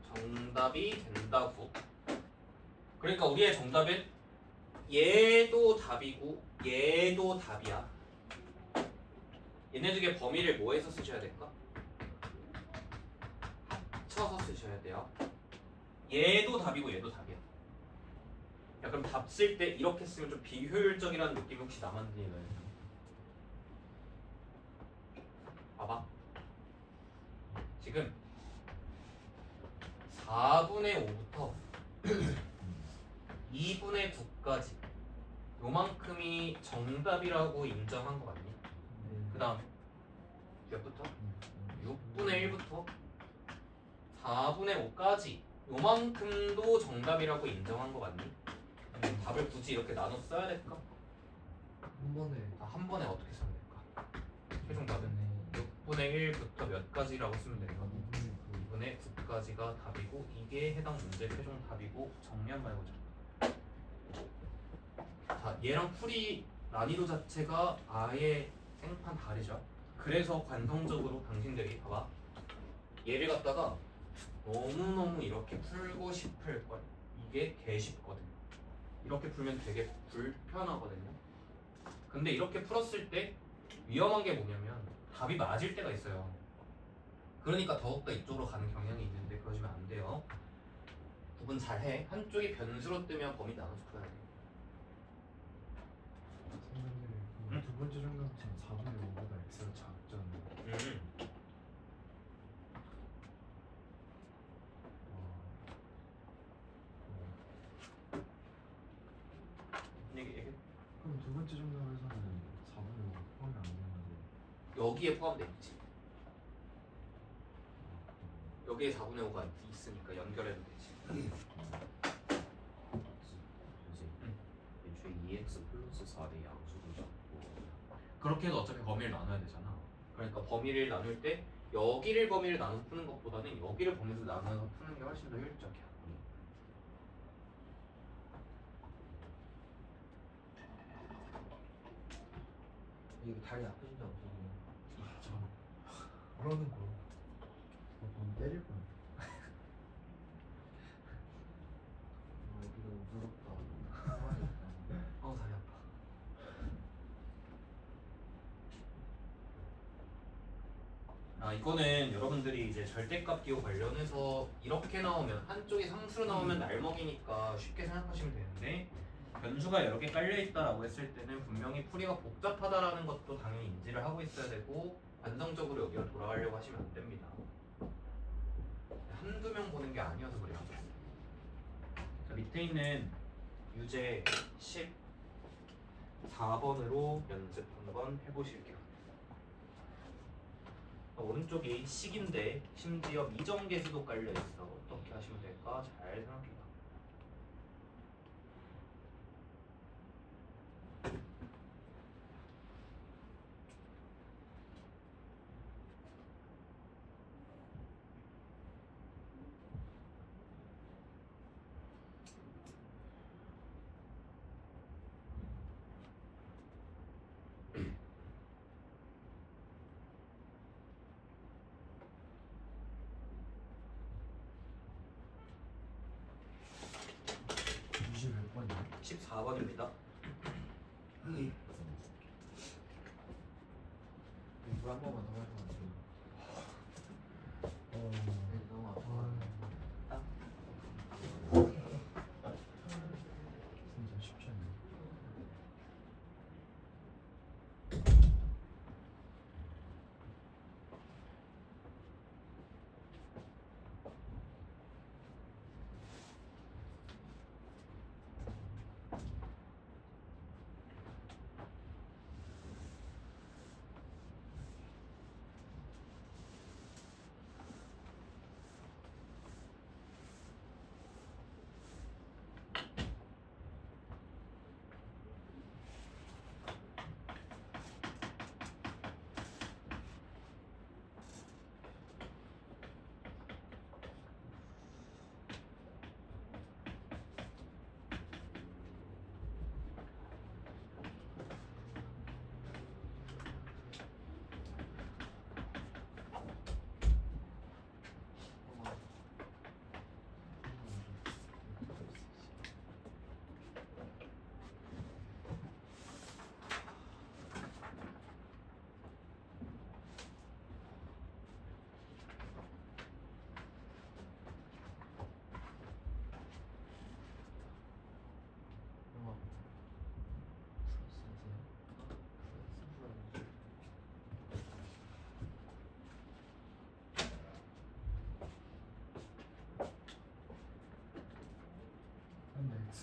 정답이 된다고. 그러니까 우리의 정답은 얘도 답이고 얘도 답이야. 얘네 두 개 범위를 뭐해서 쓰셔야 될까? 합쳐서 쓰셔야 돼요. 얘도 답이고 얘도 답이야. 야, 그럼 답 쓸 때 이렇게 쓰면 좀 비효율적이라는 느낌이 혹시 남았니? 봐봐. 지금 4분의 5부터 2분의 9까지 요만큼이 정답이라고 인정한 거 맞니? 그 다음 몇부터? 6분의 1부터 4분의 5까지 요만큼도 정답이라고 인정한 거 맞니? 답을 굳이 이렇게 나눠 써야 될까? 한 번에 한 번에 어떻게 써야 될까? 최종 답은 6분의 1부터 몇 가지라고 쓰면 되는 2분의 9까지가 답이고 이게 해당 문제 최종 답이고 정리한 말 보자. 자, 얘랑 풀이 난이도 자체가 아예 생판 다르죠. 그래서 관성적으로 당신들이 봐봐. 얘를 갖다가 너무너무 이렇게 풀고 싶을걸. 이게 개 쉽거든. 이렇게 풀면 되게 불편하거든요. 근데 이렇게 풀었을 때 위험한 게 뭐냐면 답이 맞을 때가 있어요. 그러니까 더욱더 이쪽으로 가는 경향이 있는데 그러시면 안 돼요. 구분 잘해. 한쪽이 변수로 뜨면 범위 나눠서 풀어야 돼. 선생님 두 번째 정답처럼 4분의 5보다 x가 작잖아요. 얘기. 그럼 두 번째 정답에서는 4분의 5가 포함이 안 되는데 여기에 포함돼 있지. 여기에 4분의 5가 있으니까 연결해도 되지. 애초에 2x 플러스 4의 양수도 잡고 그렇게 해서 어차피 범위를 나눠야 되잖아. 그러니까 범위를 나눌 때 여기를 범위를 나눠서 푸는 것보다는 여기를 범위를 나눠서 푸는 게 훨씬 더 효율적이야. 이거 다리 아프신 적 없으세요? 그러는 거. 돈 때릴 거야. 이거 무섭다. 가만히 있다. 다리 아파. 이거는 여러분들이 이제 절대값 기호 관련해서 이렇게 나오면 한쪽이 상수로 나오면 날먹이니까 쉽게 생각하시면 되는데 변수가 여러 개 깔려 있다라고 했을 때는 분명히 풀이가 복잡하다라는 것도 당연히 인지를 하고 있어야 되고 관성적으로 여기가 돌아가려고 하시면 안 됩니다. 한두 명 보는 게 아니어서 그래요. 자, 밑에 있는 유제 14번으로 연습 한번 해보실게요. 오른쪽이 식인데 심지어 미정계수도 깔려있어. 어떻게 하시면 될까? 잘 생각해봐. 몇 번이야? 14번입니다. 이거 한 번만 더 하시면 안 돼요? 네, 너무 아파. 진짜 쉽지 않네.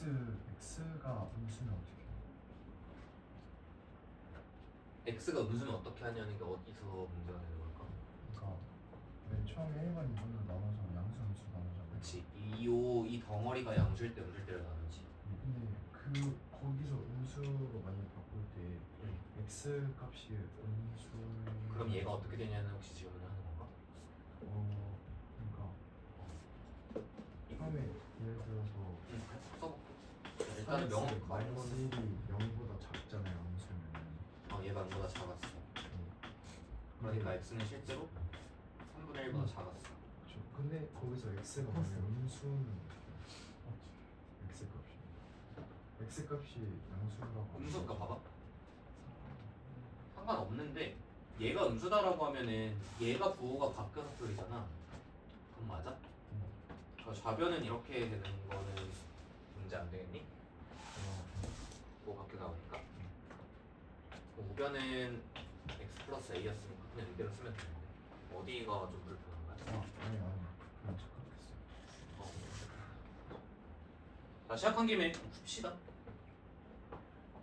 x가 음수면 어떻게 해요? x가 음수면 어떻게 하냐는 게 어디서 문제가 되는 걸까? 그러니까 맨 처음에 1번 2번으로 나눠서 양수 음수 나누잖아요. 그렇지. 이 덩어리가 양수일 때 음수일 때를 나누지. 근데 거기서 음수로 만약 바꿀 때 x 값이 음수 그럼 얘가 어떻게 되냐는 혹시 질문을 하는 건가? 그러니까 처음에 예를 들어서 써볼게. 일단은 명확 마이너스 1이 0보다 작잖아요 음수면. 얘가 0보다 작았어. 그러니까 x는 실제로 3분의 1보다 작았어. 그렇죠. 근데 거기서 x가 만약 음수는 x 값이 양수라고. 음수가 봐봐. 상관없는데 얘가 음수다라고 하면은 얘가 부호가 바뀌어서 풀리잖아. 그건 맞아? 그러니까 좌변은 이렇게 되는 거는 문제 안 되겠니? 뭐 바뀌어 나오니까. 우변은 x 플러스 a였으니까 그냥 이대로 쓰면 되는데 어디가 좀 불편한가요? 아니 그냥 착각했어. 자, 시작한 김에 좀 풉시다.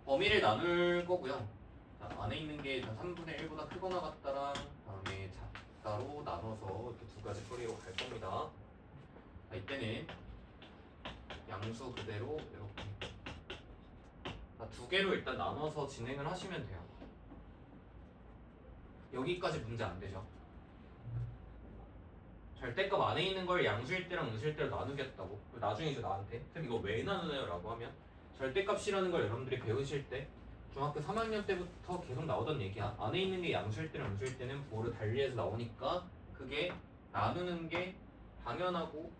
범위를 나눌 거고요. 자, 안에 있는 게 3분의 1보다 크거나 같다랑 다음에 작다로 나눠서 이렇게 두 가지 처리로 갈 겁니다. 자, 이때는 양수 그대로 이렇게 두 개로 일단 나눠서 진행을 하시면 돼요. 여기까지 문제 안 되죠. 절대값 안에 있는 걸 양수일 때랑 음수일 때로 나누겠다고. 나중에 이제 나한테 쌤 이거 왜 나누나요? 라고 하면 절대값이라는 걸 여러분들이 배우실 때 중학교 3학년 때부터 계속 나오던 얘기야. 안에 있는 게 양수일 때랑 음수일 때는 부호를 달리해서 나오니까 그게 나누는 게 당연하고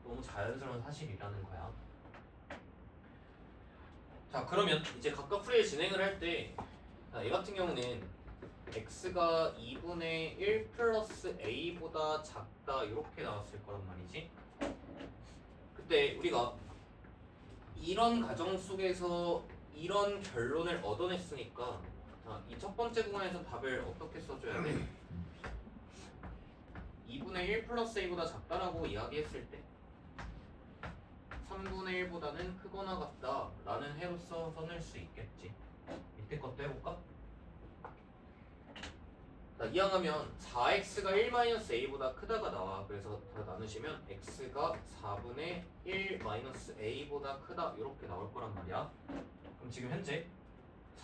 너무 자연스러운 사실이라는 거야. 자, 그러면 이제 각각 풀이를 진행을 할 때 얘 같은 경우는 x가 2분의 1 플러스 a보다 작다 이렇게 나왔을 거란 말이지. 그때 우리가 이런 가정 속에서 이런 결론을 얻어냈으니까 이 첫 번째 구간에서 답을 어떻게 써줘야 돼? 2분의 1 플러스 a보다 작다라고 이야기했을 때 3분의 1보다는 크거나 같다 라는 해로서 써낼 수 있겠지. 밑에 것도 해볼까? 자, 이항하면 4x가 1-a보다 크다가 나와. 그래서 다 나누시면 x가 4분의 1-a보다 크다 이렇게 나올 거란 말이야. 그럼 지금 현재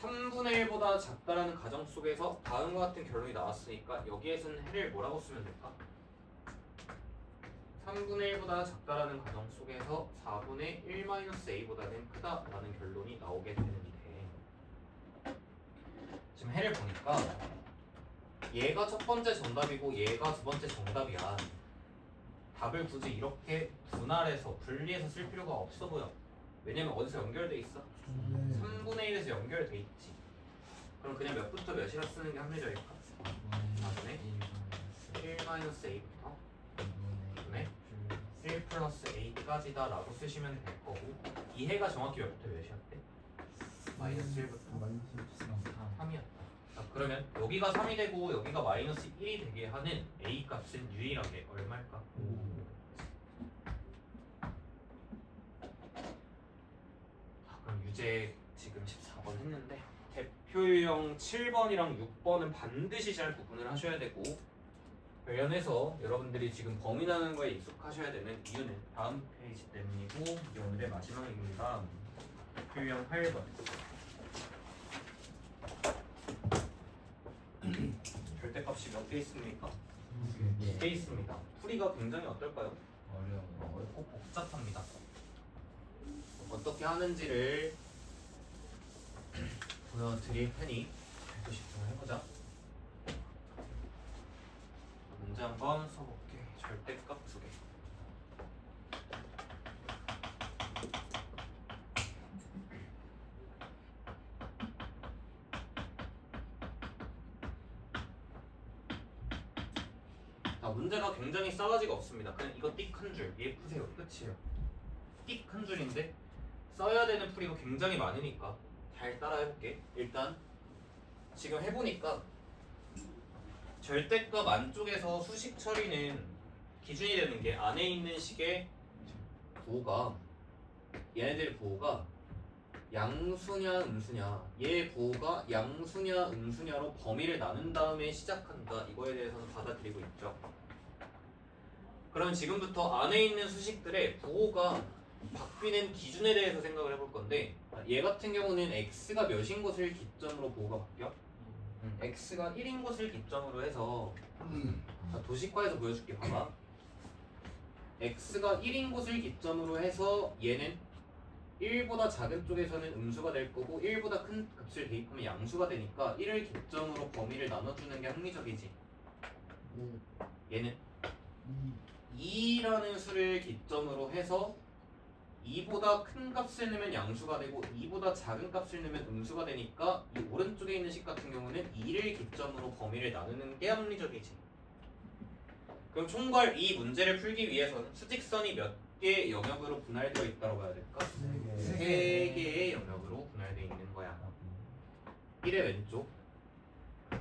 3분의 1보다 작다라는 가정 속에서 다음과 같은 결론이 나왔으니까 여기에서는 해를 뭐라고 쓰면 될까? 3분의 1보다 작다라는 가정 속에서 4분의 1-a보다는 크다라는 결론이 나오게 되는데 지금 해를 보니까 얘가 첫 번째 정답이고 얘가 두 번째 정답이야. 답을 굳이 이렇게 분할해서 분리해서 쓸 필요가 없어 보여. 왜냐면 어디서 연결돼 있어? 3분의 1에서 연결돼 있지. 그럼 그냥 몇부터 몇이라 쓰는 게 합리적일까? 4분의 1-a부터 2분의 1 플러스 a까지다 라고 쓰시면 될 거고 이 해가 정확히 몇부터 몇이었대? 마이너스 1부터 마이너스 3이었다. 자, 그러면 여기가 3이 되고 여기가 마이너스 1이 되게 하는 a 값은 유일하게 얼마일까? 자, 그럼 유제 지금 14번 했는데 대표유형 7번이랑 6번은 반드시 잘 구분을 하셔야 되고 관련해서 여러분들이 지금 범위 나누는 거에 익숙하셔야 되는 이유는 다음 페이지 때문이고 이게 오늘의 마지막입니다. 대표유형 8번 절대값이 몇 개 있습니까? 2개 있습니다. 풀이가 굉장히 어떨까요? 어렵고 복잡합니다. 어떻게 하는지를 보여드릴 테니 또 집중을 해보자. 문제 한번 써볼게. 절대값 2개. 자, 문제가 굉장히 싸가지가 없습니다. 그냥 이거 띡 한 줄, 얘 푸세요. 끝이에요. 띡 한 줄인데 써야 되는 풀이가 굉장히 많으니까 잘 따라해볼게. 일단 지금 해보니까 절대값 안쪽에서 수식 처리는 기준이 되는 게 안에 있는 식의 부호가 얘네들의 부호가 양수냐 음수냐, 얘 부호가 양수냐 음수냐로 범위를 나눈 다음에 시작한다. 이거에 대해서는 받아들이고 있죠. 그럼 지금부터 안에 있는 수식들의 부호가 바뀌는 기준에 대해서 생각을 해볼 건데, 얘 같은 경우는 x가 몇인 것을 기점으로 부호가 바뀌어? x가 1인 것을 기점으로 해서 자, 도식화해서 보여줄게. 봐봐. x가 1인 것을 기점으로 해서 얘는 1보다 작은 쪽에서는 음수가 될 거고 1보다 큰 값을 대입하면 양수가 되니까 1을 기점으로 범위를 나눠주는 게 합리적이지. 얘는 2라는 수를 기점으로 해서 2보다 큰 값을 넣으면 양수가 되고 2보다 작은 값을 넣으면 음수가 되니까 이 오른쪽에 있는 식 같은 경우는 2를 기점으로 범위를 나누는 게 합리적이지. 그럼 총괄 이 문제를 풀기 위해서는 수직선이 몇 개의 영역으로 분할되어 있다고 봐야 될까? 3개의 영역으로 분할되어 있는 거야. 1의 왼쪽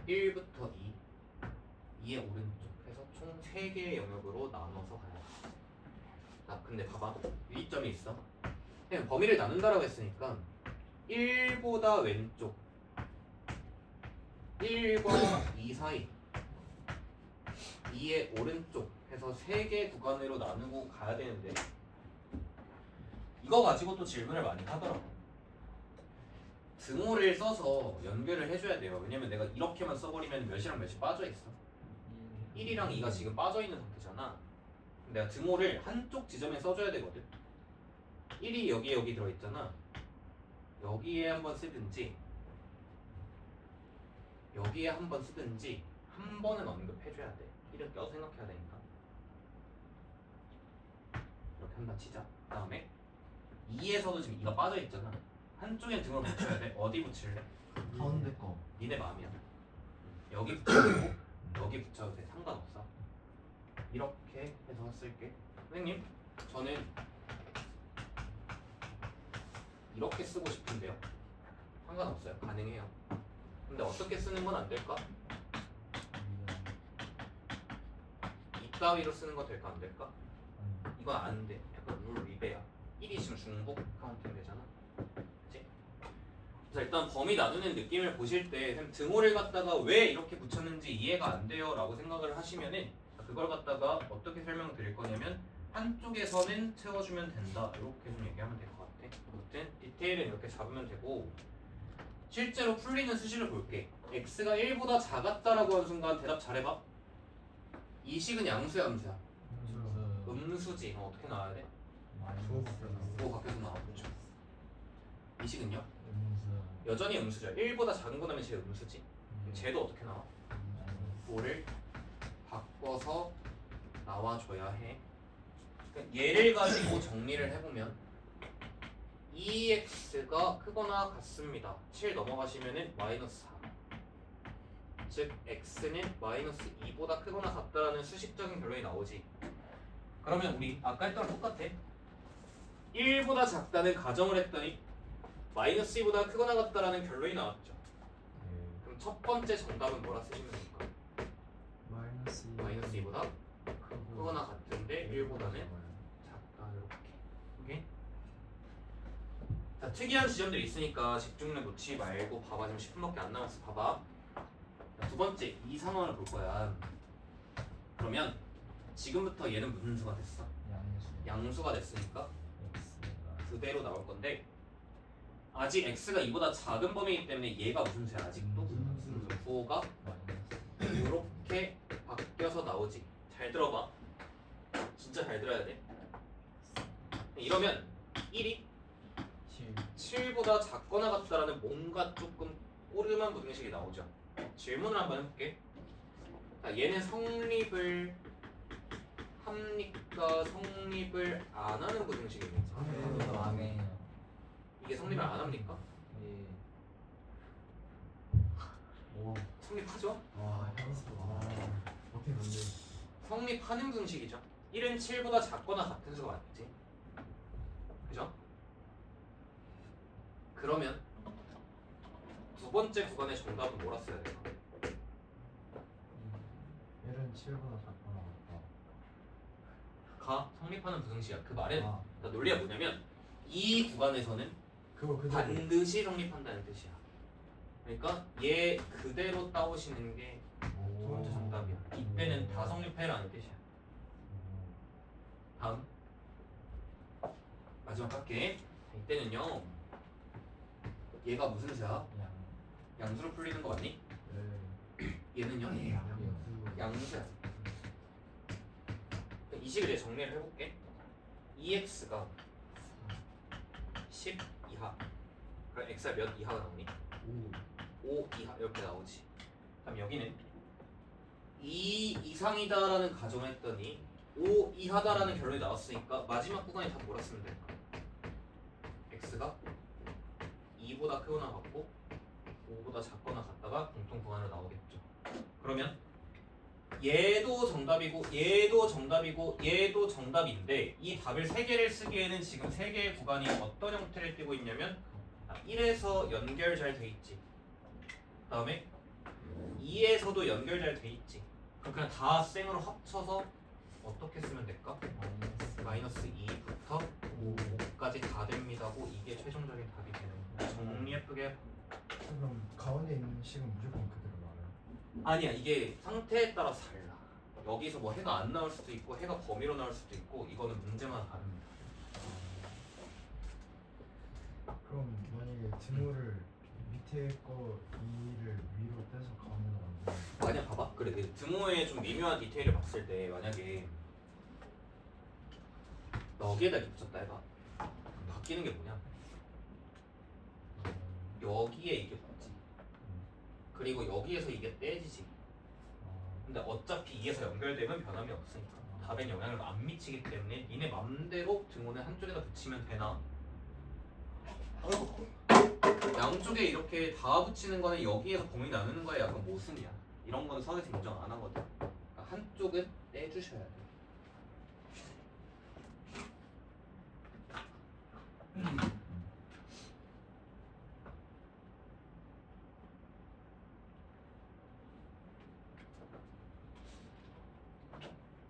1부터 2 2의 오른쪽 해서 총 3개의 영역으로 나눠서 가야 돼. 근데 봐봐, 유의점이 있어. 그냥 범위를 나눈다라고 했으니까 1보다 왼쪽 1과 2 사이 2의 오른쪽 해서 3개 구간으로 나누고 가야 되는데, 이거 가지고 또 질문을 많이 하더라고. 등호를 써서 연결을 해줘야 돼요. 왜냐면 내가 이렇게만 써버리면 몇이랑 몇이 빠져있어. 1이랑 2가 지금 빠져있는 상태잖아. 내가 등호를 한쪽 지점에 써줘야 되거든. 1이 여기 들어있잖아. 여기에 한번 쓰든지 여기에 한번 쓰든지 한 번은 언급해줘야 돼. 1은 껴서 생각해야 되니까. 이렇게 한번 치자. 그 다음에 2에서도 지금 2가 빠져있잖아. 한쪽엔 등을 붙여야 돼. 어디 붙일래? 가운데 거. 니네 마음이야. 여기 붙여도 되고 여기 붙여도 돼. 상관없어. 이렇게 해서 쓸게. 선생님, 저는 이렇게 쓰고 싶은데요. 상관없어요. 가능해요. 근데 어떻게 쓰는 건 안 될까? 이따위로 쓰는 거 될까 안 될까? 이건 안 돼. 약간 룰 위배야. 1이 지금 중복 카운팅 되잖아. 그치? 그래서 일단 범위 나누는 느낌을 보실 때 등호를 갖다가 왜 이렇게 붙였는지 이해가 안 돼요 라고 생각을 하시면은 그걸 갖다가 어떻게 설명드릴 거냐면 한쪽에서는 채워주면 된다 이렇게 좀 얘기하면 될 것 같아. 아무튼 디테일은 이렇게 잡으면 되고, 실제로 풀리는 수식을 볼게. x가 1보다 작았다라고 한 순간 대답 잘해봐. 이 식은 양수야 음수야? 음수지. 어떻게 나와야 돼? 뭐 밖에서 나와보죠. 이 식은요? 여전히 음수죠. 1보다 작은 거 나면 쟤 음수지. 쟤도 어떻게 나와? 5를 바꿔서 나와줘야 해. 그러니까 얘를 가지고 정리를 해보면 2x가 크거나 같습니다. 7 넘어가시면은 마이너스 4. 즉 x는 마이너스 2보다 크거나 같다라는 수식적인 결론이 나오지. 그러면 우리 아까 했던 거랑 똑같아. 1보다 작다는 가정을 했더니 마이너스 2보다 크거나 같다라는 결론이 나왔죠. 그럼 첫 번째 정답은 뭐라 쓰시면 됩니까? 마이너스 2보다 크거나 같은데 1보다는 작다. 이렇게. 오케이? 자, 특이한 지점들이 있으니까 집중력 놓치지 말고 봐봐. 지금 10분밖에 안 남았어. 봐봐. 자, 두 번째 이 상황을 볼 거야. 그러면 지금부터 얘는 무슨 수가 됐어? 양수가 됐으니까 그대로 나올 건데, 아직 x가 2보다 작은 범위이기 때문에 얘가 무슨 수야? 아직도 부호가 이렇게 바뀌어서 나오지. 잘 들어봐. 진짜 잘 들어야 돼. 이러면 1이 7보다 작거나 같다라는 뭔가 조금 꼬름한 부등식이 나오죠. 질문을 한번 해볼게. 자, 얘는 성립을 합니까? 성립을 안 하는 부등식입니까? 이게 성립을 안 합니까? 성립하죠? 어떻게 안돼? 성립하는 부등식이죠. 1은 7보다 작거나 같은 수가 맞지? 그죠? 그러면 두 번째 구간의 정답은 뭐라 써야 될까? 1은 7보다 작거나 같다. 가 성립하는 부등식이야. 그 말은 논리가 뭐냐면 이 구간에서는 그거 그대로. 반드시 성립한다는 뜻이야. 그러니까 얘 그대로 따오시는 게 두 번째 정답이야. 이때는 다 성립해라는 뜻이야. 다음 마지막 할게. 이때는요. 얘가 무슨 수야? 양수로 풀리는 거 맞니? 네. 얘는요? 양수야. 이 식을 이제 정리를 해볼게. 2x가 10 이하. 그럼 x가 몇 이하가 나오니? 5 이하 이렇게 나오지. 그럼 여기는 2 이상이다라는 가정을 했더니 5 이하다라는 결론이 나왔으니까 마지막 구간이 다 뭐라 쓰면 될까? x가 2보다 크거나 같고 5보다 작거나 같다가 공통 구간으로 나오겠죠. 그러면 얘도 정답이고 얘도 정답이고 얘도 정답인데 이 답을 3개를 쓰기에는 지금 3개의 구간이 어떤 형태를 띠고 있냐면 1에서 연결 잘 돼 있지. 그 다음에 2에서도 연결 잘 돼 있지. 그럼 그냥 다 쌩으로 합쳐서 어떻게 쓰면 될까? 마이너스 2부터 5까지 다 됩니다고 이게 최종적인 답이 되는 거야. 정리 예쁘게. 그럼 가운데 있는 식은 무조건 그대로 나와요. 아니야, 이게 상태에 따라서 달라. 여기서 뭐 해가 안 나올 수도 있고 해가 범위로 나올 수도 있고 이거는 문제마다 다릅니다. 그럼 만약에 등호를 밑에 거 2를 위로 떼서 가운데로 만들면 만약 봐봐. 그래, 그 등호의 좀 미묘한 디테일을 봤을 때 만약에 여기에다 이렇게 붙였다 해봐. 바뀌는 게 뭐냐? 여기에 이게 붙지. 그리고 여기에서 이게 떼지지. 근데 어차피 2에서 연결되면 변함이 없으니까 답엔 영향을 안 미치기 때문에 니네 맘대로 등호는 한쪽에다 붙이면 되나? 양쪽에 이렇게 다 붙이는 거는 여기에서 범위 나누는 거에 약간 모순이야. 이런 건 선에서 인정 안 하거든. 그러니까 한쪽은 떼주셔야 돼.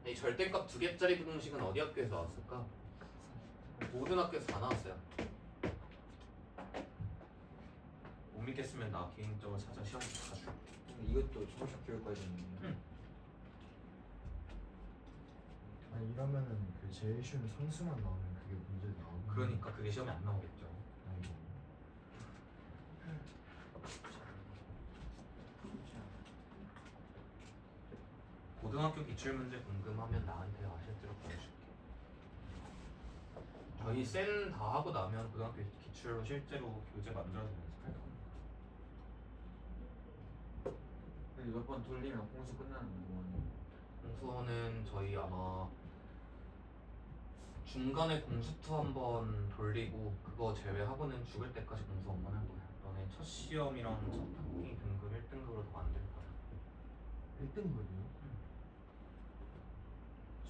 이 절대값 2개짜리 부등식은 어디 학교에서 나왔을까? 모든 학교에서 다 나왔어요. 못 믿겠으면 나 개인적으로 찾아 시험 가줄게. 근데 이것도 초급식 교육과정이에요. 응. 아니 이러면은 그 제일 쉬운 상수만 나오면 그게 문제 나오고. 그러니까 그게 시험에 안 나오겠죠. 아이고. 고등학교 기출문제 궁금하면 나한테 아실대로 보내줄게. 저희 센 다 하고 나면 고등학교 기출로 실제로 교재 만들어서 연습할 거예요. 몇 번 돌리면 공수 끝나는 거고. 공수는 저희 아마 중간에 공수투 한번 돌리고 그거 제외하고는 죽을 때까지 공수 한번 할 거야. 너네 첫 시험이랑 첫 학기 등급 1등급으로 더 만들 거야. 1등급이요?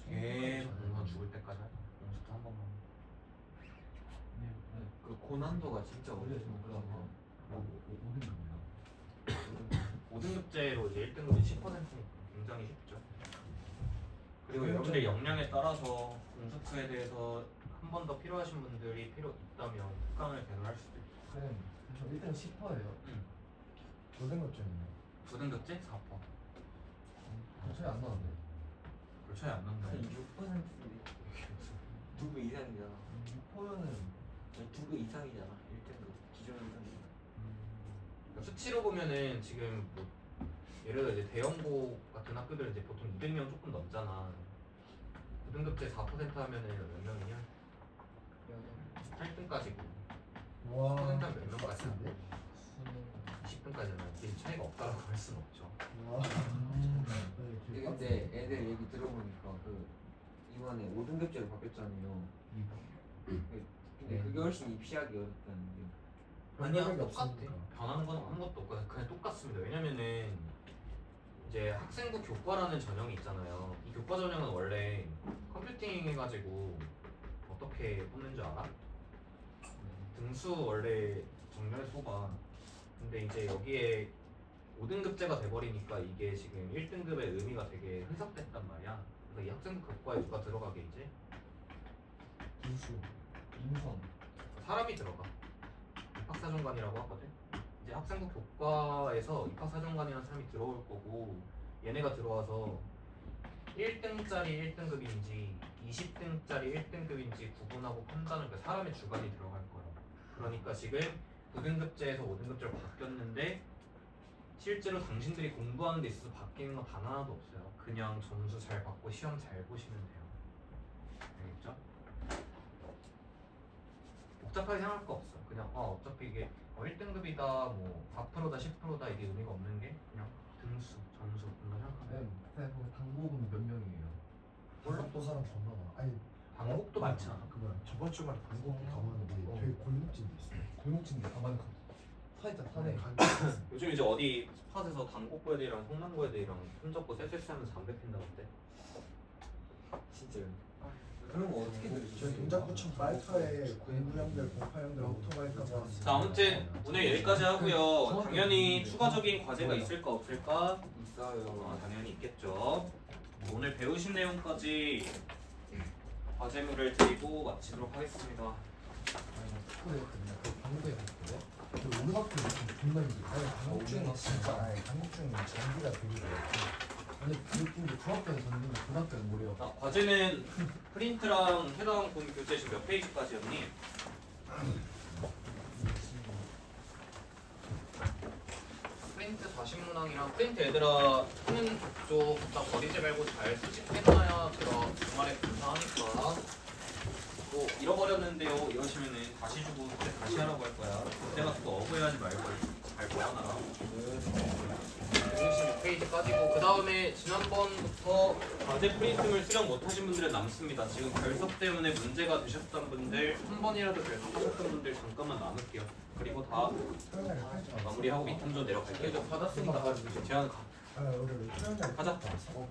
계속 공수 죽을 때까지 할 거야. 공수투 한 번만. 그 고난도가 진짜 어려워요. 그래서 5등급제로 이제 1등급이 10%니까 굉장히 쉽죠. 그리고 여러분들 역량에 따라서 공수투에 대해서 한 번 더 필요하신 분들이 필요 있다면 특강을 배설할 수도 있고. 쌤, 저 1등 10%예요. 응. 5등급쯤이요. 9등급제 4%. 차이 안 나는데. 별 차이 안 난다. 6%인데 2배 이상이잖아. 6%는 2배 이상이잖아. 1등급 기존 1등급. 그러니까 수치로 보면은 지금 뭐 예를 들어 이제 대형고 같은 학교들은 이제 보통 200명 조금 넘잖아. 9등급제 4% 하면은 몇 명이냐? 8등까지고. 와. 10%면 몇 명까지? 빡센데? 10등까지는 이게 차이가 없다라고 할 수는 없죠. 와. 근데 애들 얘기 들어보니까 그 이번에 5등급제로 바뀌었잖아요. 근데 그게 훨씬 입시하기 어렵다는 게. 아니야, 변화력이 똑같아. 없으니까. 변하는 건 아무것도 없고 그냥 똑같습니다. 왜냐면은 이제 학생부 교과라는 전형이 있잖아요. 이 교과 전형은 원래 컴퓨팅 해가지고 어떻게 뽑는 줄 알아? 등수 원래 정렬 소바. 근데 이제 여기에 5등급제가 돼버리니까 이게 지금 1등급의 의미가 되게 해석됐단 말이야. 그래서 이 학생부 교과에 누가 들어가게 이제 인수. 인성. 사람이 들어가. 입학사정관이라고 하거든. 이제 학생부 교과에서 입학사정관이라는 사람이 들어올 거고 얘네가 들어와서 1등짜리 1등급인지 20등짜리 1등급인지 구분하고 판단을 그 사람의 주관이 들어갈 거야. 그러니까 지금 9등급제에서 5등급제로 바뀌었는데 실제로 당신들이 공부하는 데 있어서 바뀌는 건 단 하나도 없어요. 그냥 점수 잘 받고 시험 잘 보시면 돼요. 알겠죠? 복잡하게 생각할 거 없어. 그냥 어차피 이게 1등급이다 뭐 4%다 10%다 이게 의미가 없는 게 그냥 등수, 점수 그런 거 생각하면 네, 보면 당국은 몇 명이에요? 몰라? 또 사람 겁나 많아. 아니 방법도 많지 않아? 그 뭐야 저번 주말에 방콕 가봤는데 어. 되게 골목진도 있어요. 골목진인데 가만히 사이다 타네. 요즘 이제 어디 스팟에서 당곡고에대이랑 성남고에대이랑 손잡고 쎄쎄쎄 하면서 담배 핀다던데. 진짜요. 그런 거 어떻게 들으셨어요? 저희 동작구청 말터에 공부형들, 공파형들 오토바이까지 왔어요. 자 아무튼 오늘 여기까지 하고요. 당연히 추가적인 과제가 있을까 없을까? 있어요. 당연히 있겠죠. 오늘 배우신 내용까지 과제물을 드리고 마치도록 하겠습니다. 축구했거든요. 그 방구에 갔거든요. 그 오르막도 느낌 존나 힘들어. 아니 당국중이 진짜 아니 당국중이 장비가 되게 좋아요. 근데 그 느낌도 중학교는 졌는데 고등학교는 모래요. 자, 과제는 프린트랑 해당 본 교재 지금 몇 페이지까지였니? 프린트 40문항이랑 프린트 얘들아 쓰는 족족 딱 버리지 말고 잘 수집해놔야 제가 주말에 검사하니까 또 잃어버렸는데요 이러시면은 다시 주고 그때 다시 하라고 할 거야. 그때가 또 어부해하지 말고 잘 보관하라. 166페이지까지고 그 다음에 지난번부터 과제 프린트물 수령 못하신 분들은 남습니다. 지금 결석 때문에 문제가 되셨던 분들 한 번이라도 결석하셨던 분들 잠깐만 남을게요. 그리고 다 토요일에 팔죠. 마무리하고 미탐전 내려갈게요. 저 받았으니까 가지고 제안 가. 아 우리 토요일에 가자. 어,